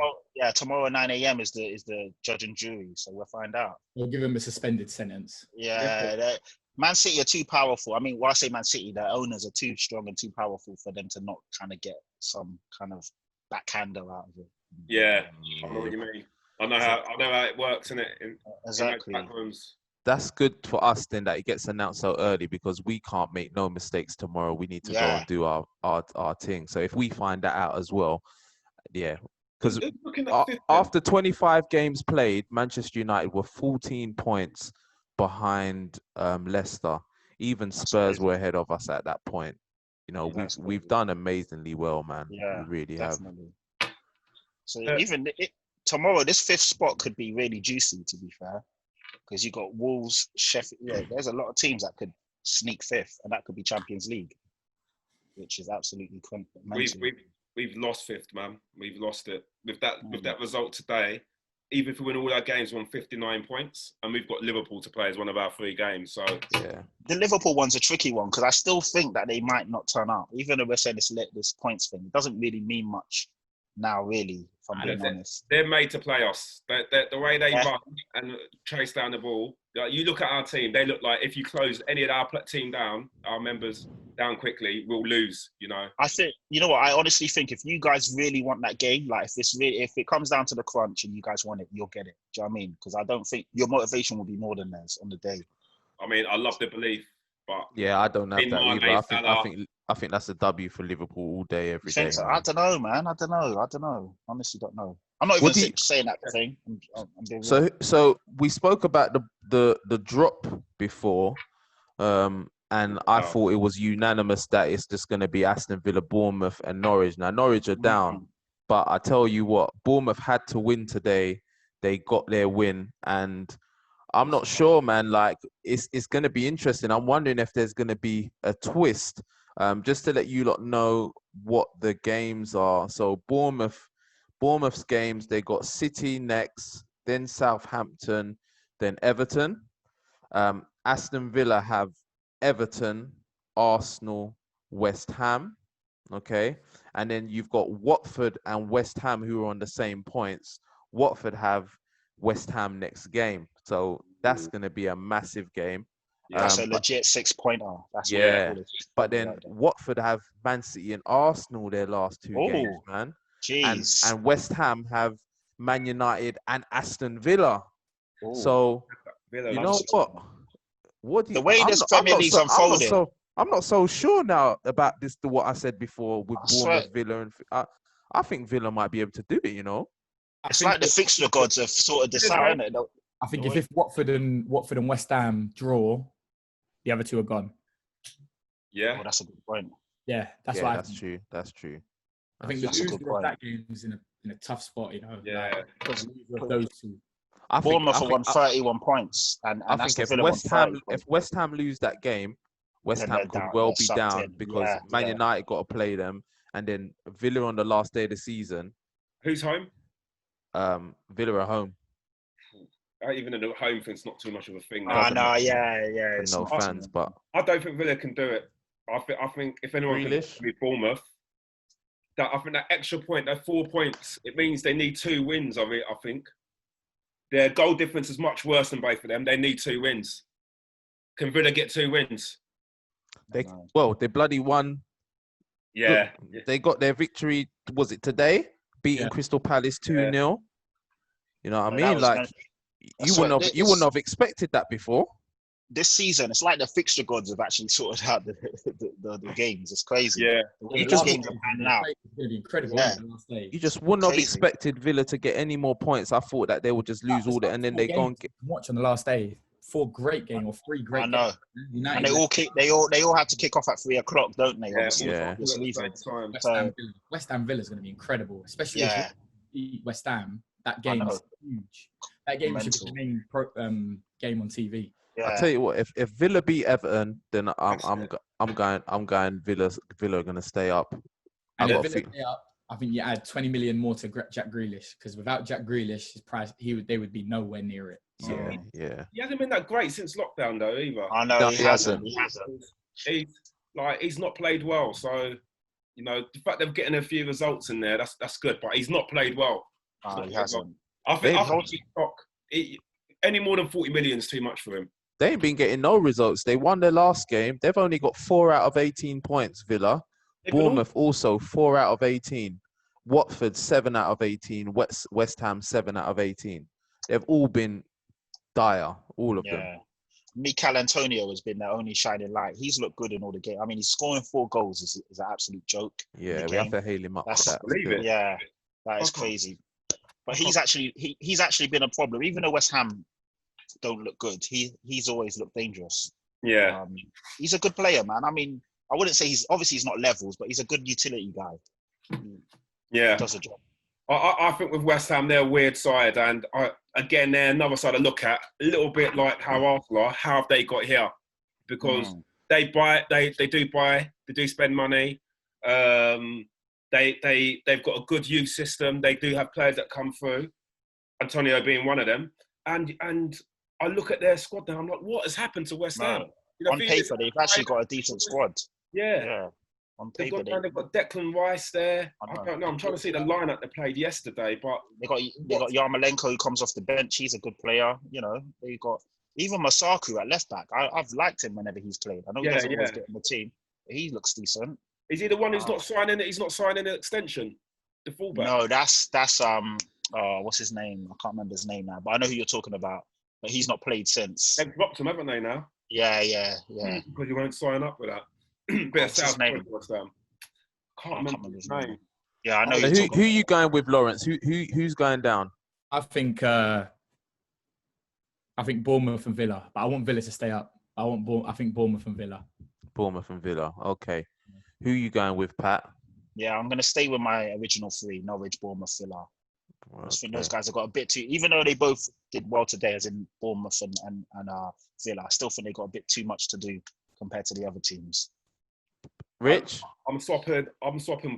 Tomorrow at 9 a.m. is the judge and jury, so we'll find out. We'll give him a suspended sentence. Yeah, Man City are too powerful. I mean, when I say Man City, their owners are too strong and too powerful for them to not kind of get some kind of backhander out of it. Yeah, I know what you mean. I know how it works, innit? Exactly. In back rooms. That's good for us then that it gets announced so early, because we can't make no mistakes tomorrow. We need to go and do our thing. So if we find that out as well, because after 25 games played, Manchester United were 14 points behind Leicester. Even Spurs were ahead of us at that point. You know, we've done amazingly well, man. Yeah, we really definitely. Have. So even tomorrow, this 5th spot could be really juicy, to be fair, because you got Wolves, Sheffield. Yeah, there's a lot of teams that could sneak 5th, and that could be Champions League, which is absolutely mental. We've lost 5th, man. We've lost it with that result today. Even if we win all our games, we're on 59 points, and we've got Liverpool to play as one of our 3 games. So yeah, the Liverpool one's a tricky one, because I still think that they might not turn up, even though we're saying this points thing. It doesn't really mean much now, really, if I'm being honest. They're made to play us. The way they run and chase down the ball. Like, you look at our team, they look like if you close any of our team down, our members down quickly, we'll lose, you know. I think, you know what, I honestly think if you guys really want that game, like if it comes down to the crunch and you guys want it, you'll get it. Do you know what I mean? Because I don't think your motivation will be more than theirs on the day. I mean, I love the belief, but yeah, I don't have that either. I think that's a W for Liverpool all day, every day. So? I don't know, man. I don't know. Honestly, don't know. I'm not even saying that thing. I'm so we spoke about the drop before, and I thought it was unanimous that it's just going to be Aston Villa, Bournemouth, and Norwich. Now Norwich are down, but I tell you what, Bournemouth had to win today. They got their win, and I'm not sure, man. Like it's going to be interesting. I'm wondering if there's going to be a twist. Just to let you lot know what the games are. So Bournemouth's games, they got City next, then Southampton, then Everton. Aston Villa have Everton, Arsenal, West Ham. Okay. And then you've got Watford and West Ham who are on the same points. Watford have West Ham next game. So that's going to be a massive game. That's a legit 6-pointer. That's but then Watford have Man City and Arsenal their last 2 games, man. Jeez. And West Ham have Man United and Aston Villa. Ooh. So you know what? The way this Premier League's unfolding. I'm not so sure now about this. What I said before with Bournemouth, Villa, and I think Villa might be able to do it. You know, it's like the fixture gods have sort of decided. I think if Watford and West Ham draw, the other 2 are gone. Yeah, that's a good point. Yeah, that's true. That's true. I think the losing of that game is in a tough spot. You know, yeah. Those 2. Bournemouth have won 31 points, and I think if West Ham lose that game, West Ham could well be down because Man United got to play them, and then Villa on the last day of the season. Who's home? Villa are home. Even a home thing's not too much of a thing. No, no fans, but I don't think Villa can do it. I think if anyone can be Bournemouth, I think that extra point, that 4 points, it means they need 2 wins of it. I think their goal difference is much worse than both of them. They need 2 wins. Can Villa get 2 wins? They bloody won. Yeah. Look, they got their victory. Was it today? beating Yeah. Crystal Palace 2-0. You know what I That mean? was Like gonna- you So wouldn't have expected that before. this season, it's like the fixture gods have actually sorted out the games. It's crazy. Yeah. The way The these last games game are is gonna panning be out. crazy. It's going to be incredible. Yeah. Isn't it, the last day? You just wouldn't have Crazy. expected Villa to get any more points. I thought that they would just lose It's all that, like and then 4 they go and games to watch on the last day. 4 great games or 3 I great know. games. United, And they all have to kick off at 3:00, don't they? Yeah. Obviously, Yeah. this leaving. Time. West Ham Villa is going to be incredible, especially Yeah. if you beat West Ham. That I game know. is huge. That game should be the Mental. main game on TV. I Yeah. tell you what, if Villa beat Everton, then I'm going Villa are gonna stay up. And I if got a Villa feel- stay up, I think you add 20 million more to Jack Grealish, because without Jack Grealish, his price they would be nowhere near it. So, yeah. He hasn't been that great since lockdown, though, either. I know No, he he hasn't. hasn't. He's not played well. So, you know, the fact they're getting a few results in there, that's good. But he's not played well. No, he hasn't. I think They've- any more than 40 million is too much for him. They ain't been getting no results. They won their last game. They've only got 4 out of 18 points, Villa. They've been all- Bournemouth also 4 out of 18. Watford 7 out of 18. West Ham 7 out of 18. They've all been dire, all of them. Yeah. Mikel Antonio has been their only shining light. He's looked good in all the games. I mean, he's scoring 4 goals is an absolute joke. Yeah, the we have game. to hail him up for That's- that. Believe it. Yeah, that is Okay. crazy. But he's actually been a problem. Even though West Ham don't look good, he's always looked dangerous. Yeah. He's a good player, man. I mean, I wouldn't say he's not levels, but he's a good utility guy. Yeah. Does a job. I think with West Ham, they're a weird side. And again, they're another side to look at. A little bit like how Arsenal are. How have they got here? Because they do spend money. They've got a good youth system. They do have players that come through, Antonio being one of them. And I look at their squad now, I'm like, what has happened to West Ham? You know, On paper, they've actually got a decent squad. Yeah. Yeah. On They've paper, got Declan Rice there. I I know. don't know. I'm trying to see the lineup they played yesterday, but they got Yarmolenko who comes off the bench. He's a good player. You know, they got even Masaku at left back. I've liked him whenever he's played. I know he doesn't always get in the team, but he looks decent. is he the one who's not signing it? He's not signing an extension. The fullback. No, that's what's his name? I can't remember his name now, but I know who you're talking about. But he's not played since. They've dropped him, haven't they now? Yeah. Because you won't sign up with that. Bit of What's his South name? West Ham. Can't remember his name. Yeah, I know. So who you going with, Lawrence? Who's going down? I think Bournemouth and Villa, but I want Villa to stay up. I think Bournemouth and Villa. Bournemouth and Villa. Okay. Who you going with, Pat? Yeah, I'm gonna stay with my original 3: Norwich, Bournemouth, Villa. I just think those guys have got a bit too. Even though they both did well today, as in Bournemouth and Villa, I still think they got a bit too much to do compared to the other teams. Rich? I'm swapping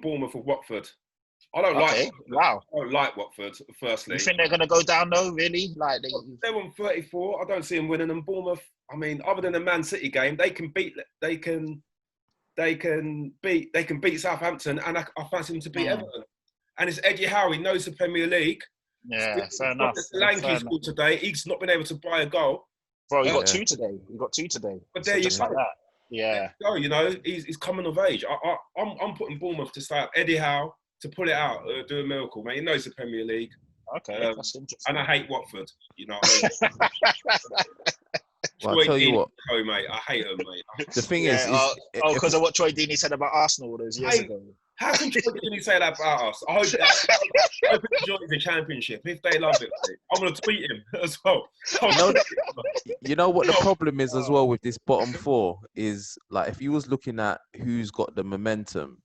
Bournemouth with Watford. I don't like Watford, firstly. You think they're gonna go down though? Really? Like they're on 34. I don't see them winning. And Bournemouth, I mean, other than the Man City game, they can beat Southampton, and I fancy them to beat Everton. And it's Eddie Howe. He knows the Premier League. Yeah, fair enough. Lanky scored today. He's not been able to buy a goal. Bro, he got 2 today. But there you go. Like that. Yeah. So, you know, he's coming of age. I'm putting Bournemouth to stay up. Eddie Howe to pull it out, do a miracle, mate. He knows the Premier League. Okay, that's interesting. And I hate Watford. You know what I mean? Well, I'll tell you what. Mate. I hate him, mate. The thing is because of what Troy Deeney said about Arsenal all those years ago. How can Troy Deeney say that about us? I hope he enjoys the Championship. If they love it, mate, I'm going to tweet him as well. You know what the problem is as well with this bottom 4 is, like, if you was looking at who's got the momentum,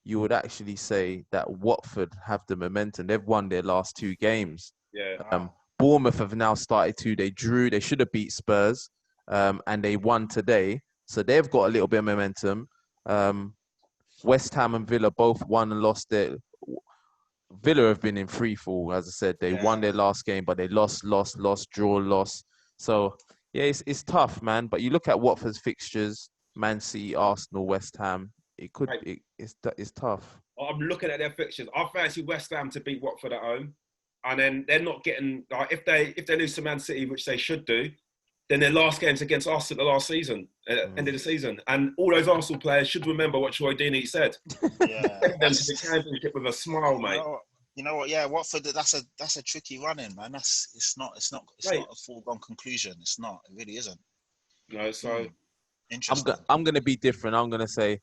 you would actually say that Watford have the momentum. They've won their last 2 games. Yeah. Bournemouth have now started to. They drew. They should have beat Spurs, and they won today. So they've got a little bit of momentum. West Ham and Villa both won and lost their. Villa have been in free fall, as I said. They won their last game, but they lost, draw, lost. So yeah, it's tough, man. But you look at Watford's fixtures: Man City, Arsenal, West Ham. It's tough. I'm looking at their fixtures. I fancy West Ham to beat Watford at home, and then they're not getting, like, if they lose to Man City, which they should do, then their last game's against Arsenal the last season, end of the season, and all those Arsenal players should remember what Troy Deeney said. Yeah, Them to the Championship with a smile, mate. You know what? Yeah, Watford. That's a tricky run in, man. It's not Mate, a foregone conclusion. It's not. It really isn't. so Interesting. I'm gonna be different. I'm gonna say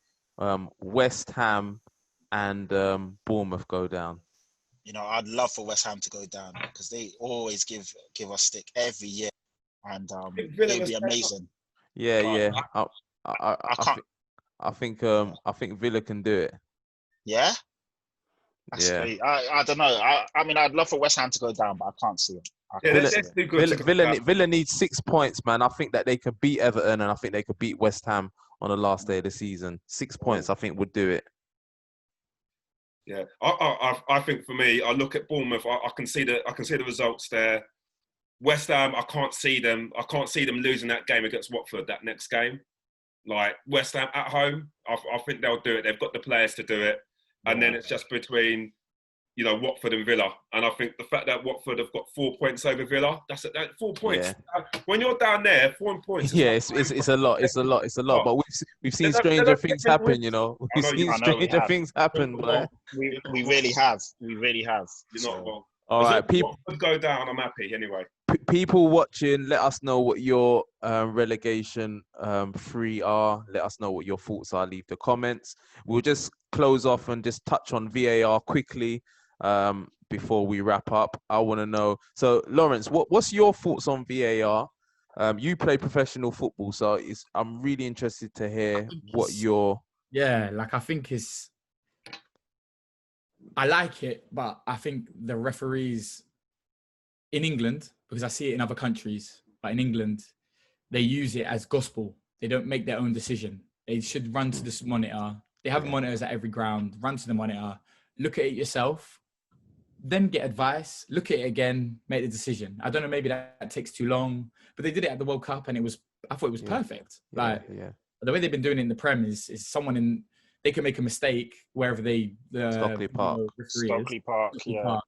West Ham and Bournemouth go down. You know, I'd love for West Ham to go down because they always give us stick every year, and Villa they'd was be better. amazing. Yeah, But yeah. I can't. I think Villa can do it. Yeah, that's Yeah. great. I don't know. I mean, I'd love for West Ham to go down, but I can't see it. I Yeah, can't Villa, see they're it. too good to go down. Villa needs 6 points, man. I think that they could beat Everton, and I think they could beat West Ham on the last day of the season. 6 points, Oh, I think, would do it. Yeah, I think for me, I look at Bournemouth. I can see the results there. West Ham, I can't see them. I can't see them losing that game against Watford. That next game, like West Ham at home, I think they'll do it. They've got the players to do it, and then yeah. it's just between Watford and Villa. And I think the fact that Watford have got 4 points over Villa, that's 4 points. Yeah. When you're down there, 4 points. Is Yeah, like it's a lot. It's a lot. It's a lot. But we've seen They stranger don't get things mental happen. injuries. I We've know seen I know we stranger have. things happen, boy. You're We not really have. We really have. You're not So wrong. All As long right, as people. Watford go down, I'm happy anyway. People watching, let us know what your relegation three are. Let us know what your thoughts are. Leave the comments. We'll just close off and just touch on VAR quickly before we wrap up. I want to know. So, Lawrence, what's your thoughts on VAR? You play professional football, so I'm really interested to hear what your. Yeah, like I like it, but I think the referees in England, because I see it in other countries, but in England, they use it as gospel. They don't make their own decision. They should run to this monitor. They have monitors at every ground. Run to the monitor, look at it yourself, then get advice, look at it again, make the decision. I don't know, maybe that takes too long, but they did it at the World Cup and I thought it was perfect. Like the way they've been doing it in the Prem is someone they can make a mistake wherever the Stockley Park. referee Stockley Park, yeah.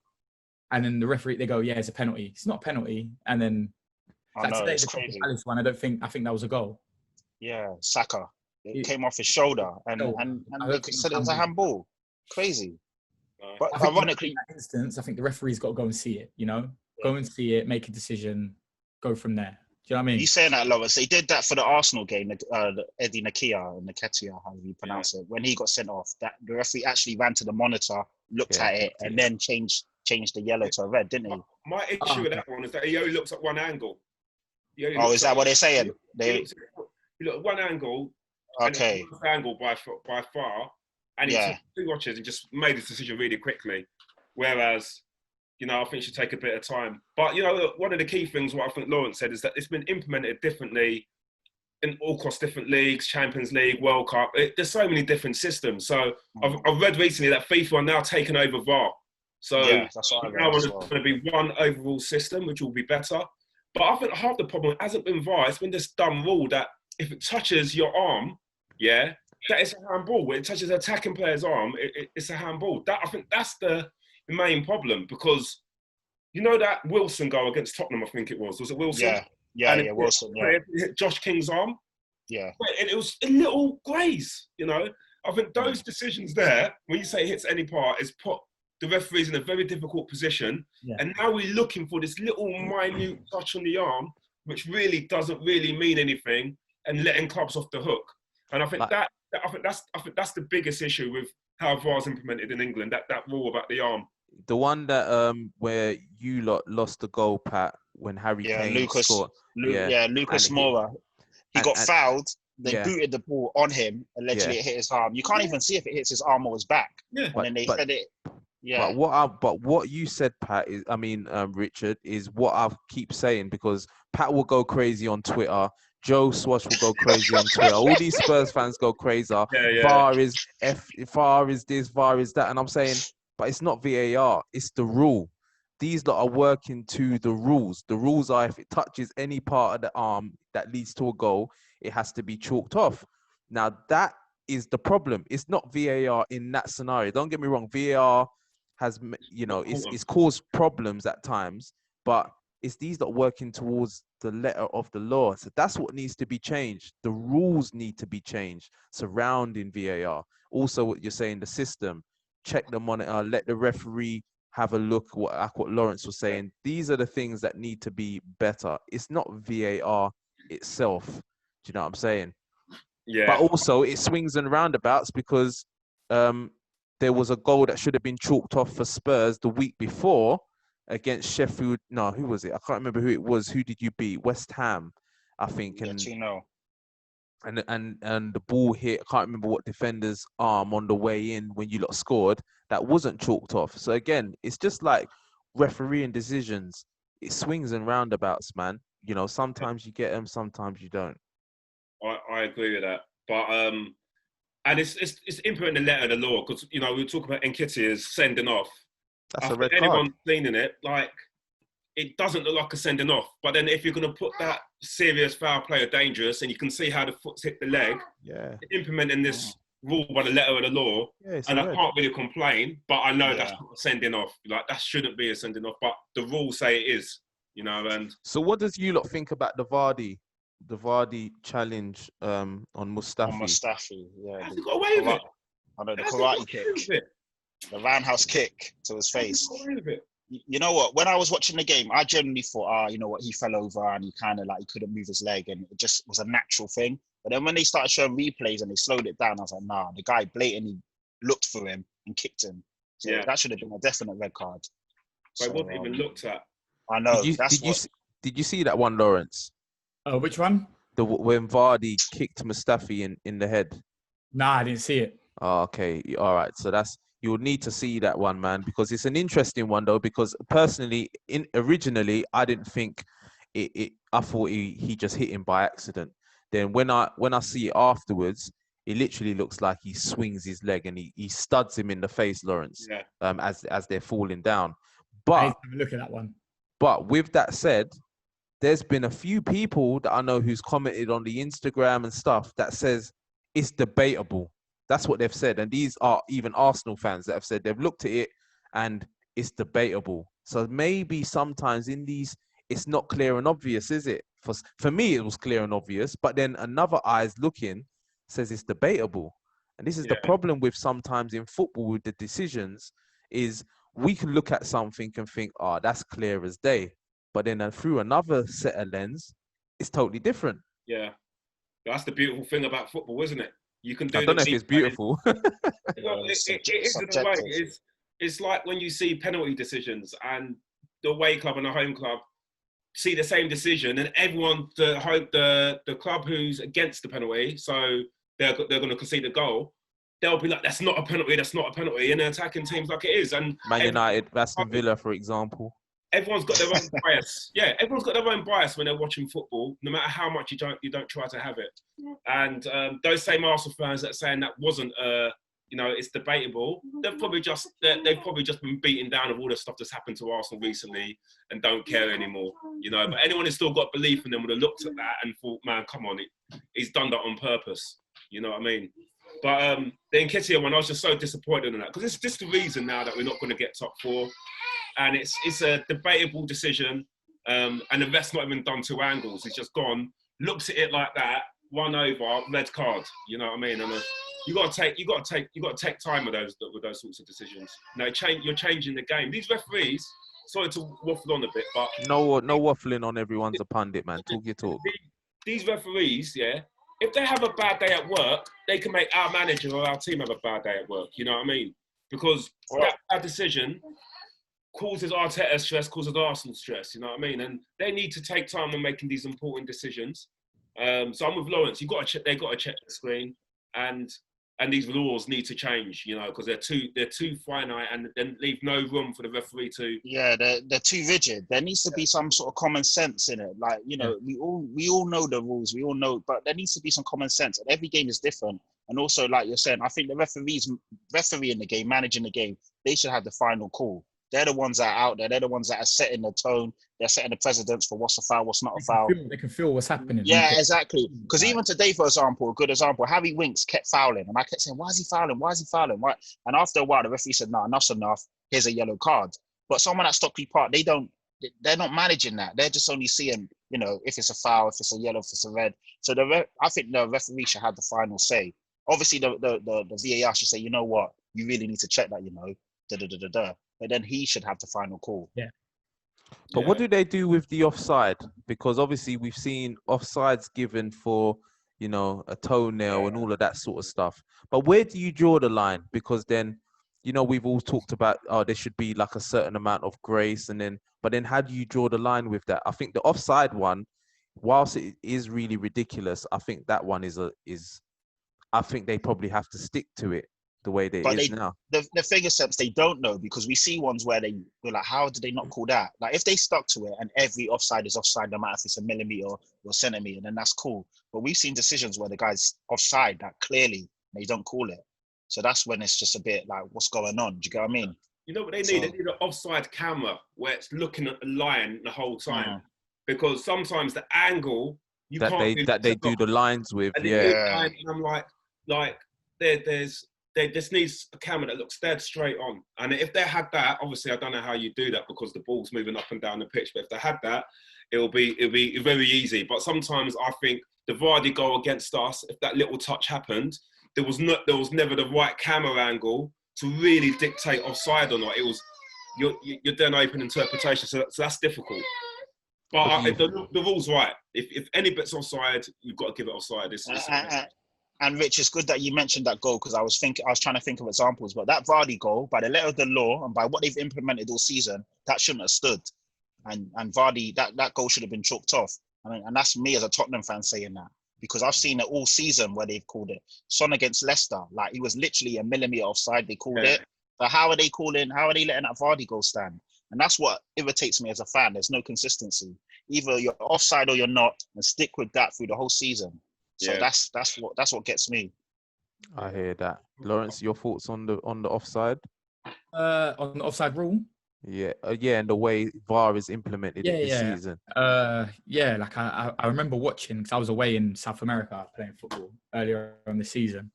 and then the referee, they go, yeah, it's a penalty. It's not a penalty. And then I like know, today, it's the Crystal crazy. Palace one, I think that was a goal. Yeah, Saka. It came off his shoulder, and they said it was a handball. Crazy. But I think ironically, in that instance, I think the referee's got to go and see it. Go and see it, make a decision, go from there. Do you know what I mean? you saying that, Lois? They did that for the Arsenal game, Eddie Nketiah, how you pronounce it. When he got sent off, that the referee actually ran to the monitor, looked at it, and then changed the yellow to a red, didn't he? My issue with that one is that he only looks at one angle. Oh, is that what they're saying? He looked at one angle. Okay. And angle by far, and he took 2 watches and just made his decision really quickly. Whereas, I think it should take a bit of time. But one of the key things, what I think Lawrence said, is that it's been implemented differently in all across different leagues, Champions League, World Cup. There's so many different systems. So I've read recently that FIFA are now taking over VAR. So that's what I read now as it's going to be one overall system, which will be better. But I think half the problem hasn't been VAR. It's been this dumb rule that if it touches your arm, that is a handball. When it touches an attacking player's arm, it's a handball. I think that's the main problem, because that Wilson goal against Tottenham, I think it was it Wilson? Yeah, Wilson. Yeah, it hit Josh King's arm. Yeah, and it was a little graze. I think those decisions there, when you say it hits any part, is put the referees in a very difficult position. Yeah. And now we're looking for this little minute touch on the arm, which really doesn't really mean anything, and letting clubs off the hook. And I think that's the biggest issue with how VAR is implemented in England. That rule about the arm. The one that where you lot lost the goal, Pat, when Harry Kane scored. Lucas Moura. He got fouled. They booted the ball on him. Allegedly, it hit his arm. You can't even see if it hits his arm or his back. Yeah. And then they said it. Yeah. But what you said, Pat, is Richard, is what I keep saying, because Pat will go crazy on Twitter. Joe Swash will go crazy on Twitter. All these Spurs fans go crazy. VAR is VAR is this, VAR is that, and I'm saying, but it's not VAR. It's the rule. These lot are working to the rules. The rules are, if it touches any part of the arm that leads to a goal, it has to be chalked off. Now that is the problem. It's not VAR in that scenario. Don't get me wrong. VAR has, it's caused problems at times, but it's these that are working towards the letter of the law. So that's what needs to be changed. The rules need to be changed surrounding VAR. Also, what you're saying, the system, check the monitor, let the referee have a look at what Lawrence was saying. These are the things that need to be better. It's not VAR itself. Do you know what I'm saying? Yeah. But also it swings and roundabouts because there was a goal that should have been chalked off for Spurs the week before against Sheffield. No, who was it? I can't remember who it was. Who did you beat? West Ham, I think. Yeah, Tino. And the ball hit, I can't remember what defender's arm on the way in when you lot scored. That wasn't chalked off. So again, it's just like refereeing decisions. It swings and roundabouts, man. You know, sometimes you get them, sometimes you don't. I agree with that. But and it's implementing the letter of the law, because we were talking about Nketiah's sending off. That's a red anyone card. cleaning it, like, it doesn't look like a sending off. But then if you're going to put that serious foul player dangerous, and you can see how the foot's hit the leg, implementing this rule by the letter of the law, and I can't really complain, but I know that's not a sending off. Like, that shouldn't be a sending off, but the rules say it is, and... So what does you lot think about the Vardy challenge on Mustafi? On Mustafi, yeah. Has he got away with it? I know, the karate kick. The roundhouse kick to his face. You know what? When I was watching the game, I genuinely thought, you know what? He fell over and he kind of he couldn't move his leg, and it just was a natural thing. But then when they started showing replays and they slowed it down, I was like, nah, the guy blatantly looked for him and kicked him. So that should have been a definite red card. But it wasn't even looked at. I know. Did you see that one, Lawrence? Oh, which one? When Vardy kicked Mustafi in the head. Nah, I didn't see it. Oh, okay, all right. So you'll need to see that one, man, because it's an interesting one though. Because personally, originally, I didn't think it. I thought he just hit him by accident. Then when I see it afterwards, it literally looks like he swings his leg and he studs him in the face, Lawrence. Yeah. As they're falling down. But look at that one. But with that said, there's been a few people that I know who's commented on the Instagram and stuff that says it's debatable. That's what they've said. And these are even Arsenal fans that have said they've looked at it and it's debatable. So maybe sometimes in these, it's not clear and obvious, is it? For me, it was clear and obvious, but then another eyes looking says it's debatable. And this is the problem with sometimes in football with the decisions is we can look at something and think, that's clear as day. But then through another set of lens, it's totally different. Yeah. That's the beautiful thing about football, isn't it? You can do. I don't know if it's beautiful. It's like when you see penalty decisions and the away club and the home club see the same decision, and everyone, the club who's against the penalty, so they're going to concede a goal, they'll be like, "That's not a penalty. That's not a penalty," and they're attacking teams like it is. And Man United, Aston Villa, for example. Everyone's got their own bias. Yeah, everyone's got their own bias when they're watching football, no matter how much you don't try to have it. And those same Arsenal fans that are saying that wasn't, it's debatable. They've probably just been beaten down of all the stuff that's happened to Arsenal recently and don't care anymore. But anyone who's still got belief in them would have looked at that and thought, man, come on, he's done that on purpose. You know what I mean? But the Nketiah one, I was just so disappointed in that because it's just the reason now that we're not going to get top four. And it's a debatable decision, and the ref's not even done two angles. He's just gone, looks at it like that, one over, red card. You know what I mean? And you got to take time with those sorts of decisions. You're changing the game. These referees, sorry to waffle on a bit, but no waffling on. Everyone's a pundit, man. Talk your talk. These referees, if they have a bad day at work, they can make our manager or our team have a bad day at work. You know what I mean? Because that decision causes Arteta stress, causes Arsenal stress, you know what I mean? And they need to take time on making these important decisions. So I'm with Lawrence. They've got to check the screen, and these laws need to change, because they're too finite and then leave no room for the referee to. Yeah, they're too rigid. There needs to be some sort of common sense in it. Like, we all know the rules, we all know, but there needs to be some common sense. And every game is different. And also, like you're saying, I think the referee in the game, managing the game, they should have the final call. They're the ones that are out there. They're the ones that are setting the tone. They're setting the precedents for what's a foul, what's not a foul. They can feel what's happening. Yeah, exactly. Because even today, for example, a good example, Harry Winks kept fouling. And I kept saying, why is he fouling? Why is he fouling? Why? And after a while, the referee said, no, enough's enough. Here's a yellow card. But someone at Stockley Park, they're not managing that. They're just only seeing, if it's a foul, if it's a yellow, if it's a red. So I think the referee should have the final say. Obviously, the VAR should say, you know what? You really need to check that, but then he should have the final call. But what do they do with the offside? Because obviously we've seen offsides given for, you know, a toenail and all of that sort of stuff. But where do you draw the line? Because then, you know, we've all talked about, oh, there should be like a certain amount of grace. But then how do you draw the line with that? I think the offside one, whilst it is really ridiculous, I think that one I think they probably have to stick to it the way that it is now. The thing is, they don't know, because we see ones where we're like, how did they not call that? Like, if they stuck to it and every offside is offside, no matter if it's a millimeter or centimeter, then that's cool. But we've seen decisions where the guy's offside that clearly they don't call it. So that's when it's just a bit like, what's going on? Do you get what I mean? You know what they need? They need an offside camera where it's looking at the line the whole time. Because sometimes the angle they do the lines with, and and I'm like there just needs a camera that looks dead straight on. And if they had that, obviously I don't know how you do that because the ball's moving up and down the pitch. But if they had that, it'll be very easy. But sometimes I think the Vardy goal against us, if that little touch happened, there was never the right camera angle to really dictate offside or not. It was you're then open interpretation. So that's difficult. But the rule's right. If any bit's offside, you've got to give it offside. And Rich, it's good that you mentioned that goal, because I was trying to think of examples. But that Vardy goal, by the letter of the law and by what they've implemented all season, that shouldn't have stood. And Vardy, that goal should have been chalked off. I mean, and that's me as a Tottenham fan saying that, because I've seen it all season where they've called it. Son against Leicester, like, he was literally a millimeter offside. They called it. So how are they letting that Vardy goal stand? And that's what irritates me as a fan. There's no consistency. Either you're offside or you're not, and stick with that through the whole season. So that's what gets me. I hear that. Lawrence, your thoughts on the offside? On the offside rule? Yeah, and the way VAR is implemented this season. Like I remember watching, because I was away in South America playing football earlier on the season,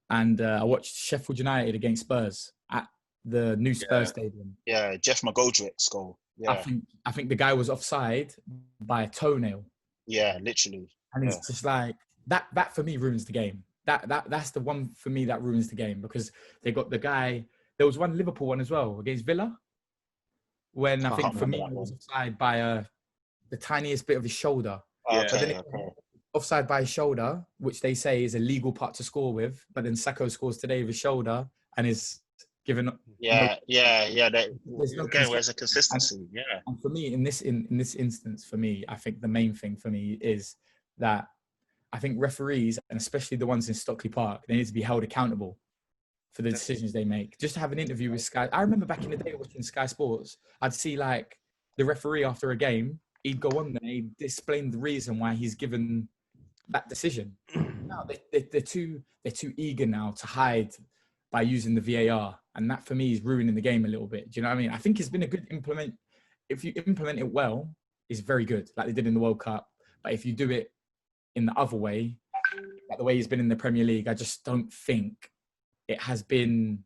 and I watched Sheffield United against Spurs at the new Spurs stadium. Yeah, Jeff McGoldrick's goal. Yeah, I think the guy was offside by a toenail. Yeah, literally. And it's just like that for me ruins the game. That's the one for me that ruins the game, because they got the guy. There was one Liverpool one as well against Villa, when I think for me it was offside by the tiniest bit of his shoulder. Offside by his shoulder, which they say is a legal part to score with, but then Sacco scores today with his shoulder and is given. There's a consistency. And for me, in this instance, for me, I think the main thing for me is that I think referees, and especially the ones in Stockley Park, they need to be held accountable for the decisions they make. Just to have an interview with Sky. I remember back in the day watching Sky Sports, I'd see like the referee after a game, he'd go on there, he'd explain the reason why he's given that decision. No, they're too eager now to hide by using the VAR. And that for me is ruining the game a little bit. Do you know what I mean? I think it's been a good implement. If you implement it well, it's very good, like they did in the World Cup. But if you do it in the other way, like the way he's been in the Premier League, I just don't think it has been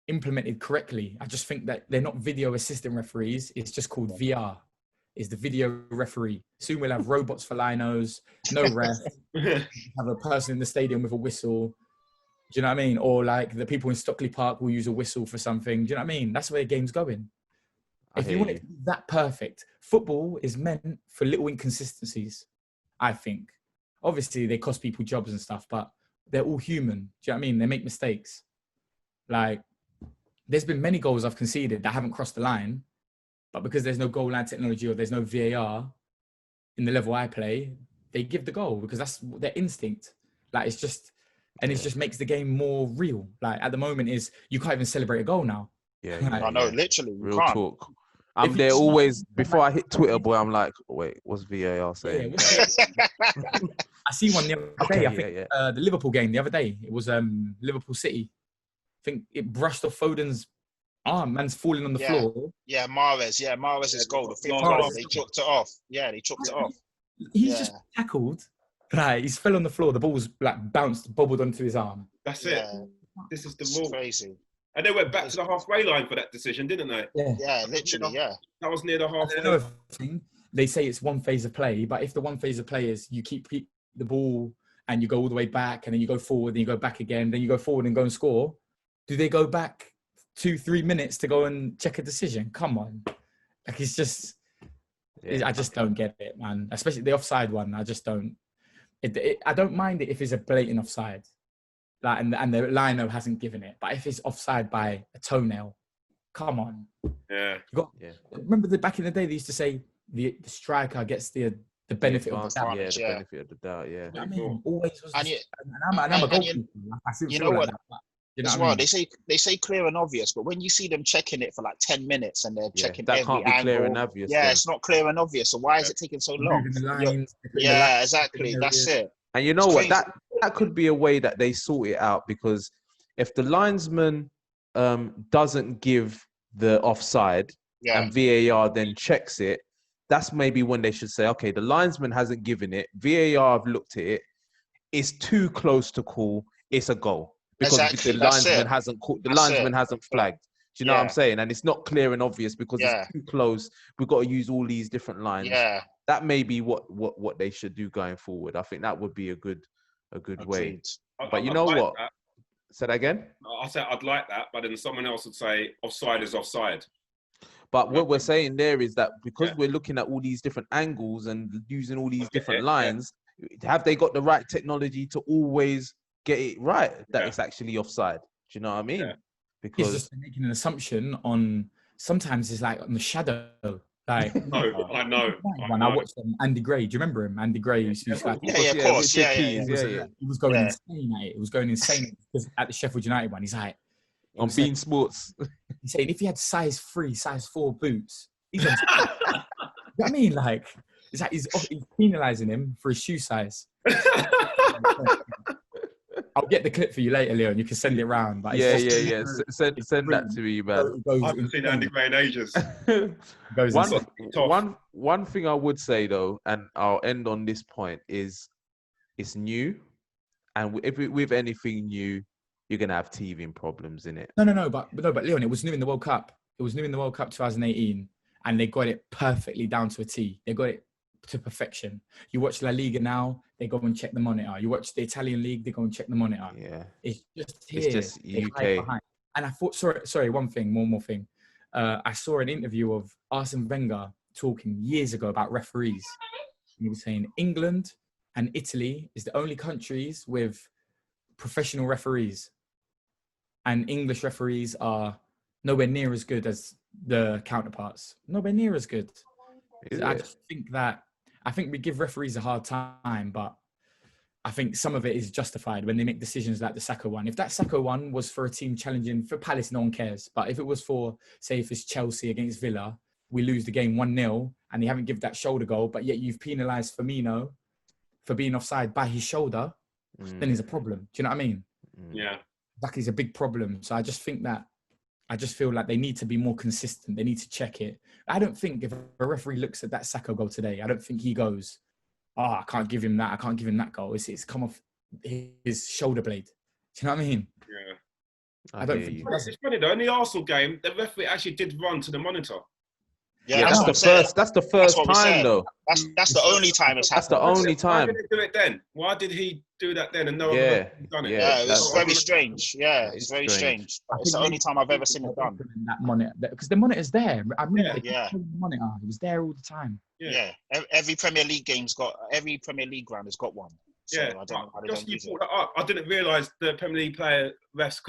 implemented correctly. I just think that they're not video assistant referees. It's just called VR. Is the video referee. Soon we'll have robots for linos, no ref, have a person in the stadium with a whistle. Do you know what I mean? Or like the people in Stockley Park will use a whistle for something. Do you know what I mean? That's where the game's going. If you want it to be that perfect, football is meant for little inconsistencies, I think. Obviously, they cost people jobs and stuff, but they're all human. Do you know what I mean? They make mistakes. Like, there's been many goals I've conceded that haven't crossed the line, but because there's no goal line technology or there's no VAR in the level I play, they give the goal because that's their instinct. Like, it's just, and it just makes the game more real. Like, at the moment is you can't even celebrate a goal now. I know, literally. Real talk. I'm there always, before I hit Twitter, boy, I'm like, wait, what's VAR saying? I see one the other day. I think the Liverpool game the other day, it was Liverpool City. I think it brushed off Foden's arm. Man's falling on the floor. Yeah, Mahrez's goal. The fifth goal, they chopped it off. Yeah, they chopped it off. He's just tackled. Like, he's fell on the floor. The ball's like bounced, bobbled onto his arm. That's it. This is the rule. Crazy. And they went back to the halfway line for that decision, didn't they? Yeah, literally, That was near the halfway. Another thing, they say it's one phase of play, but if the one phase of play is you keep the ball and you go all the way back and then you go forward and you go back again, then you go forward and go and score, do they go back 2-3 minutes to go and check a decision. Come on. Like, it's just, I just don't get it, man. Especially the offside one. I just don't. I don't mind it if it's a blatant offside. Like, and the lino hasn't given it. But if it's offside by a toenail, come on. Yeah. Remember back in the day, they used to say the striker gets the benefit of the doubt. Yeah, the benefit of the doubt, yeah. I mean, always was. And I'm a goalkeeper. You know what? Like that, you know as what I well, mean? they say clear and obvious, but when you see them checking it for like 10 minutes and they're checking that every can't be angle, clear and obvious. yeah, then. it's not clear and obvious. So why is it taking so long? Moving the lines, Yeah, exactly. That's it. And you know It's what? crazy. That could be a way that they sort it out, because if the linesman doesn't give the offside and VAR then checks it, that's maybe when they should say, okay, the linesman hasn't given it, VAR have looked at it, it's too close to call, it's a goal. Because Exactly, the that's linesman it. hasn't called, the That's linesman it. hasn't flagged. Do you know what I'm saying? And it's not clear and obvious because it's too close. We've got to use all these different lines. Yeah. That may be what they should do going forward. I think that would be a good way. But you know what? Say that again? I said I'd like that, but then someone else would say offside is offside. But what we're saying there is that because we're looking at all these different angles and using all these different lines, have they got the right technology to always get it right that it's actually offside? Do you know what I mean? Yeah. Because it's just making an assumption on, sometimes it's like on the shadow. Like, I know. When I watched Andy Gray, do you remember him? Andy Gray used to of course. He was going insane at it. He was going insane because at the Sheffield United one, he's like, on Bean Sports. He's saying if he had size 3, size 4 boots, he's on. You know what I mean? Like, it's like he's penalising him for his shoe size. I'll get the clip for you later, Leon. You can send it round. But Send that to me, man. I haven't seen Andy Gray in ages. One thing I would say though, and I'll end on this point, is it's new, and if with anything new, you're gonna have teething problems in it. No, but Leon, it was new in the World Cup. It was new in the World Cup 2018, and they got it perfectly down to a T. They got it to perfection. You watch La Liga now, they go and check the monitor. You watch the Italian league, they go and check the monitor. Yeah, it's just here. It's just UK. And I thought, sorry, one more thing. I saw an interview of Arsene Wenger talking years ago about referees. He was saying England and Italy is the only countries with professional referees, and English referees are nowhere near as good as the counterparts. Nowhere near as good. I just think we give referees a hard time, but I think some of it is justified when they make decisions like the Saka one. If that Saka one was for a team challenging for Palace, no one cares. But if it was for, say, if it's Chelsea against Villa, we lose the game 1-0 and they haven't given that shoulder goal, but yet you've penalised Firmino for being offside by his shoulder, then there's a problem. Do you know what I mean? Yeah. That is a big problem. So I just feel like they need to be more consistent. They need to check it. I don't think if a referee looks at that Saka goal today, I don't think he goes, I can't give him that. I can't give him that goal. It's come off his shoulder blade. Do you know what I mean? Yeah. I don't think he does. It's funny though, in the Arsenal game, the referee actually did run to the monitor. Yeah, that's the first time though. That's the only time it's happened. That's the only time. Why did he do it then? Why did he do that then and no one done it? Yeah, it's very strange. Yeah, it's very strange. It's the only time I've ever seen it done. That monitor, because the monitor's there. I mean, the monitor. It was there all the time. Yeah. Every Premier League ground has got one. So I don't know how they don't use it. That up. I didn't realise the Premier League refs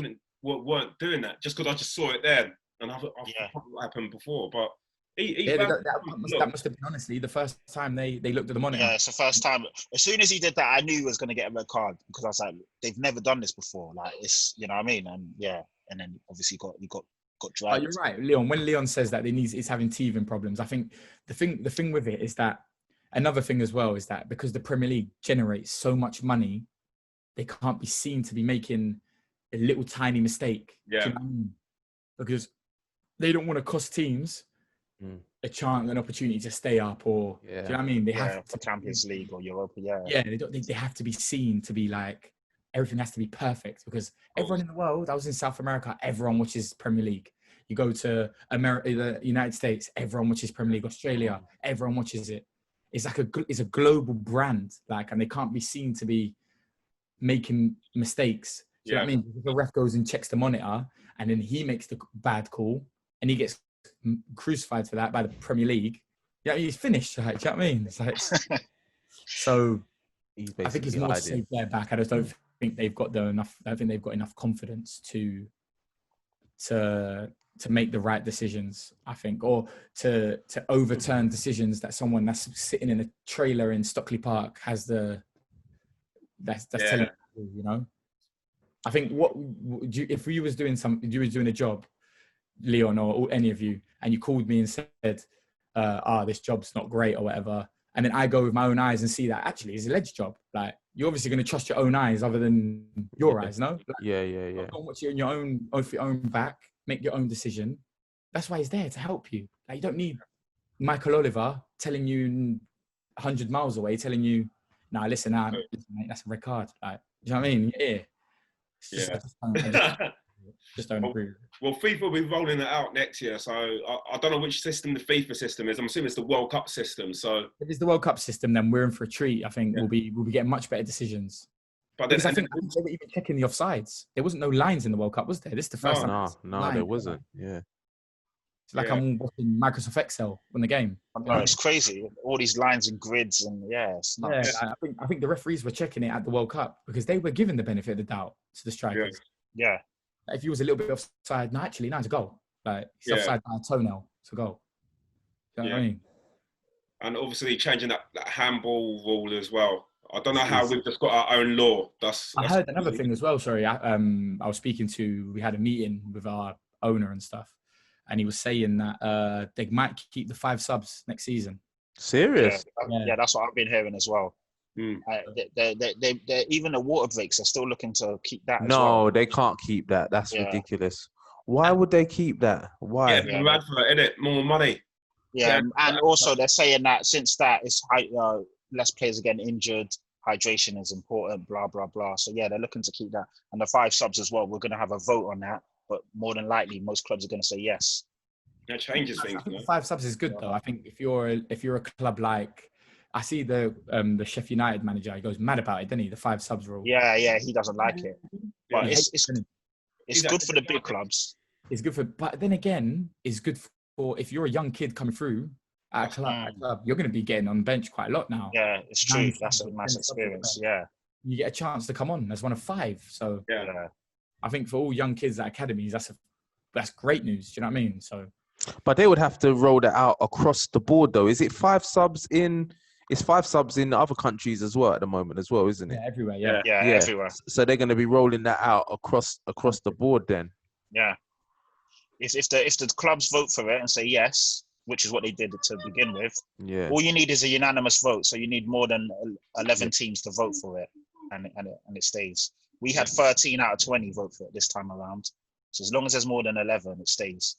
weren't doing that just because I just saw it there and I thought what happened before, but. That must have been honestly the first time they looked at the monitor. Yeah, it's the first time. As soon as he did that, I knew he was going to get a red card because I was like, they've never done this before. Like, it's, you know what I mean? And and then obviously he got dragged. Oh, you're right, Leon. When Leon says that he's having teething problems, I think the thing with it is that another thing as well is that because the Premier League generates so much money, they can't be seen to be making a little tiny mistake. Yeah. Do you know what I mean? Because they don't want to cost teams a chance, an opportunity to stay up, or do you know what I mean? They have for Champions League or Europa. They have to be seen to be like everything has to be perfect because everyone in the world. I was in South America. Everyone watches Premier League. You go to America, the United States. Everyone watches Premier League. Australia. Everyone watches it. It's like it's a global brand. Like, and they can't be seen to be making mistakes. Do you know what I mean? If the ref goes and checks the monitor and then he makes the bad call and he gets crucified for that by the Premier League, yeah, he's finished. Like, do you know what I mean? It's like, so I think it's more to save their back. I just don't think they've got enough. I don't think they've got enough confidence to make the right decisions. I think, or to overturn decisions that someone that's sitting in a trailer in Stockley Park has that's telling you, you know. I think if you was doing a job, Leon or any of you, and you called me and said, this job's not great or whatever, and then I go with my own eyes and see that actually it's a ledge job. Like, you're obviously going to trust your own eyes other than your eyes, no? Like, don't watch it in your own, off your own back, make your own decision. That's why he's there, to help you. Like, you don't need Michael Oliver telling you 100 miles away, telling you, nah, listen, mate, that's a red card. Like, do you know what I mean? Yeah. Just don't agree. Well, FIFA will be rolling it out next year, so I don't know which system the FIFA system is. I'm assuming it's the World Cup system. So if it's the World Cup system, then we're in for a treat. I think we'll be getting much better decisions. But then, I think they were even checking the offsides. There wasn't no lines in the World Cup, was there? This is the first time. No, there wasn't. Yeah. It's like I'm watching Microsoft Excel on the game. No, it's crazy. All these lines and grids, and it's nuts. Yeah, I think the referees were checking it at the World Cup because they were given the benefit of the doubt to the strikers. Yeah. If he was a little bit offside, it's a goal. Like, he's offside by a toenail, it's a goal. You know what I mean? And obviously changing that handball rule as well. I don't know how we've just got our own law. I heard another thing as well. Sorry, I was we had a meeting with our owner and stuff, and he was saying that they might keep the 5 subs next season. Serious? Yeah, that's what I've been hearing as well. They even the water breaks are still looking to keep that. No, they can't keep that. That's ridiculous. Why would they keep that? Why? Yeah, more money. Yeah, and also they're saying that since that is less players are getting injured, hydration is important. Blah blah blah. So they're looking to keep that, and the 5 subs as well. We're going to have a vote on that, but more than likely, most clubs are going to say yes. That changes things. I think 5 subs is good though. I think if you're a club like. I see the Sheffield United manager. He goes mad about it, doesn't he? The 5 subs rule. Yeah, he doesn't like it. But it's good for the big clubs. It's good but then again, it's good for if you're a young kid coming through at a club, you're going to be getting on the bench quite a lot now. Yeah, it's true. That's a nice experience. Yeah, you get a chance to come on as one of 5. So I think for all young kids at academies, that's great news. Do you know what I mean? So, but they would have to roll that out across the board, though. Is it 5 subs in? It's 5 subs in other countries as well at the moment as well, isn't it? Yeah, everywhere. Yeah, everywhere. So they're going to be rolling that out across the board then. Yeah. If the clubs vote for it and say yes, which is what they did to begin with, all you need is a unanimous vote. So you need more than 11 teams to vote for it, and it stays. We had 13 out of 20 vote for it this time around. So as long as there's more than 11, it stays.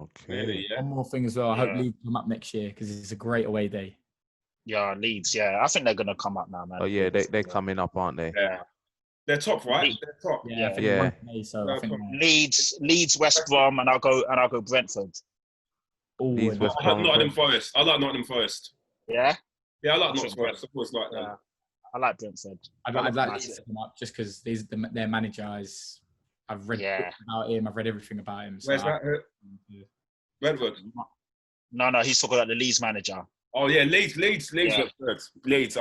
Okay. Really, One more thing as well. I hope Leeds come up next year because it's a great away day. Yeah, Leeds. Yeah, I think they're gonna come up now, man. Oh yeah, they're coming up, aren't they? Yeah, they're top, right? They're top. Yeah. I think Leeds, West Brom, and I'll go Brentford. Leeds, West I like Brom, Nottingham Forest. I like Nottingham Forest. Yeah. Yeah, I like Nottingham Forest. Of course, like that. I like Brentford. I'd like Leeds to come up just because their manager is. I've read about him. I've read everything about him. So Where's that? Brentford. No, he's talking about the Leeds manager. Oh yeah, Leeds look good. Leeds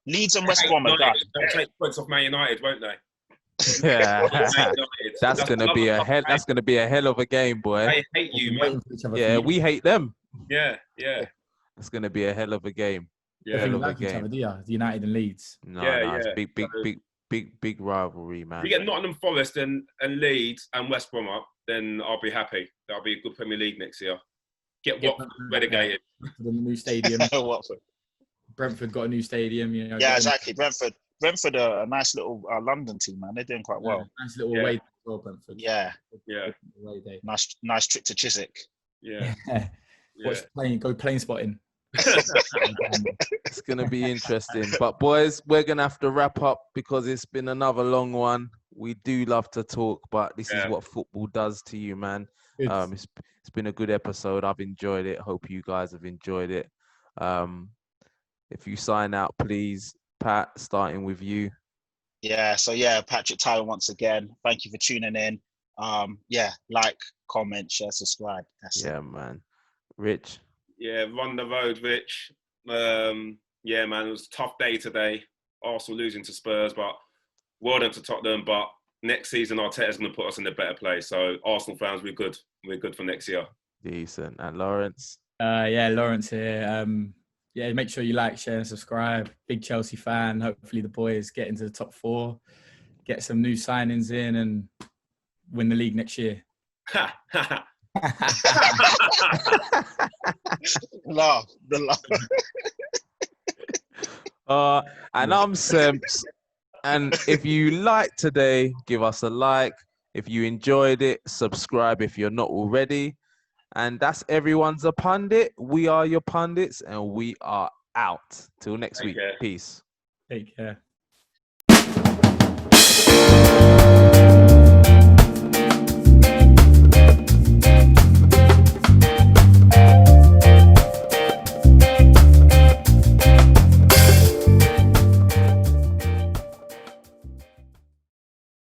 Leeds and West Brom are done. They'll take points off Man United, won't they? Yeah, that's gonna be a hell of a game, boy. They hate you, man. Yeah, we hate them. Yeah. It's gonna be a hell of a game. Yeah, hell of a game. The United and Leeds. No, it's big rivalry, man. If you get Nottingham Forest and Leeds and West Brom up, then I'll be happy. That'll be a good Premier League next year. Get Watford relegated. The new stadium. Watford. Brentford got a new stadium. You know. Yeah, exactly. Brentford are a nice little London team, man. They're doing quite well. Nice little away day as well, Brentford. Yeah. Away day. Nice trip to Chiswick. Yeah. Go plane spotting. It's gonna be interesting. But boys, we're gonna have to wrap up because it's been another long one. We do love to talk, but this is what football does to you, man. It's been a good episode. I've enjoyed it. Hope you guys have enjoyed it. If you sign out, please, Pat, starting with you. Yeah, so yeah, Patrick Tyler once again. Thank you for tuning in. Yeah, like, comment, share, subscribe. That's it. Yeah, man. Rich. Yeah, run the road, Rich. Yeah, man, it was a tough day today. Arsenal losing to Spurs, but well done to Tottenham. But next season, Arteta's going to put us in a better place. So Arsenal fans, we're good. We're good for next year. Decent. And Lawrence. Yeah, Lawrence here. Yeah, make sure you like, share, and subscribe. Big Chelsea fan. Hopefully the boys get into the top 4, get some new signings in, and win the league next year. Laugh, the laugh. And I'm Semps. And if you like today, give us a like. If you enjoyed it, subscribe if you're not already. And that's everyone's a pundit. We are your pundits, and we are out. Till next week. care. Peace. Take care.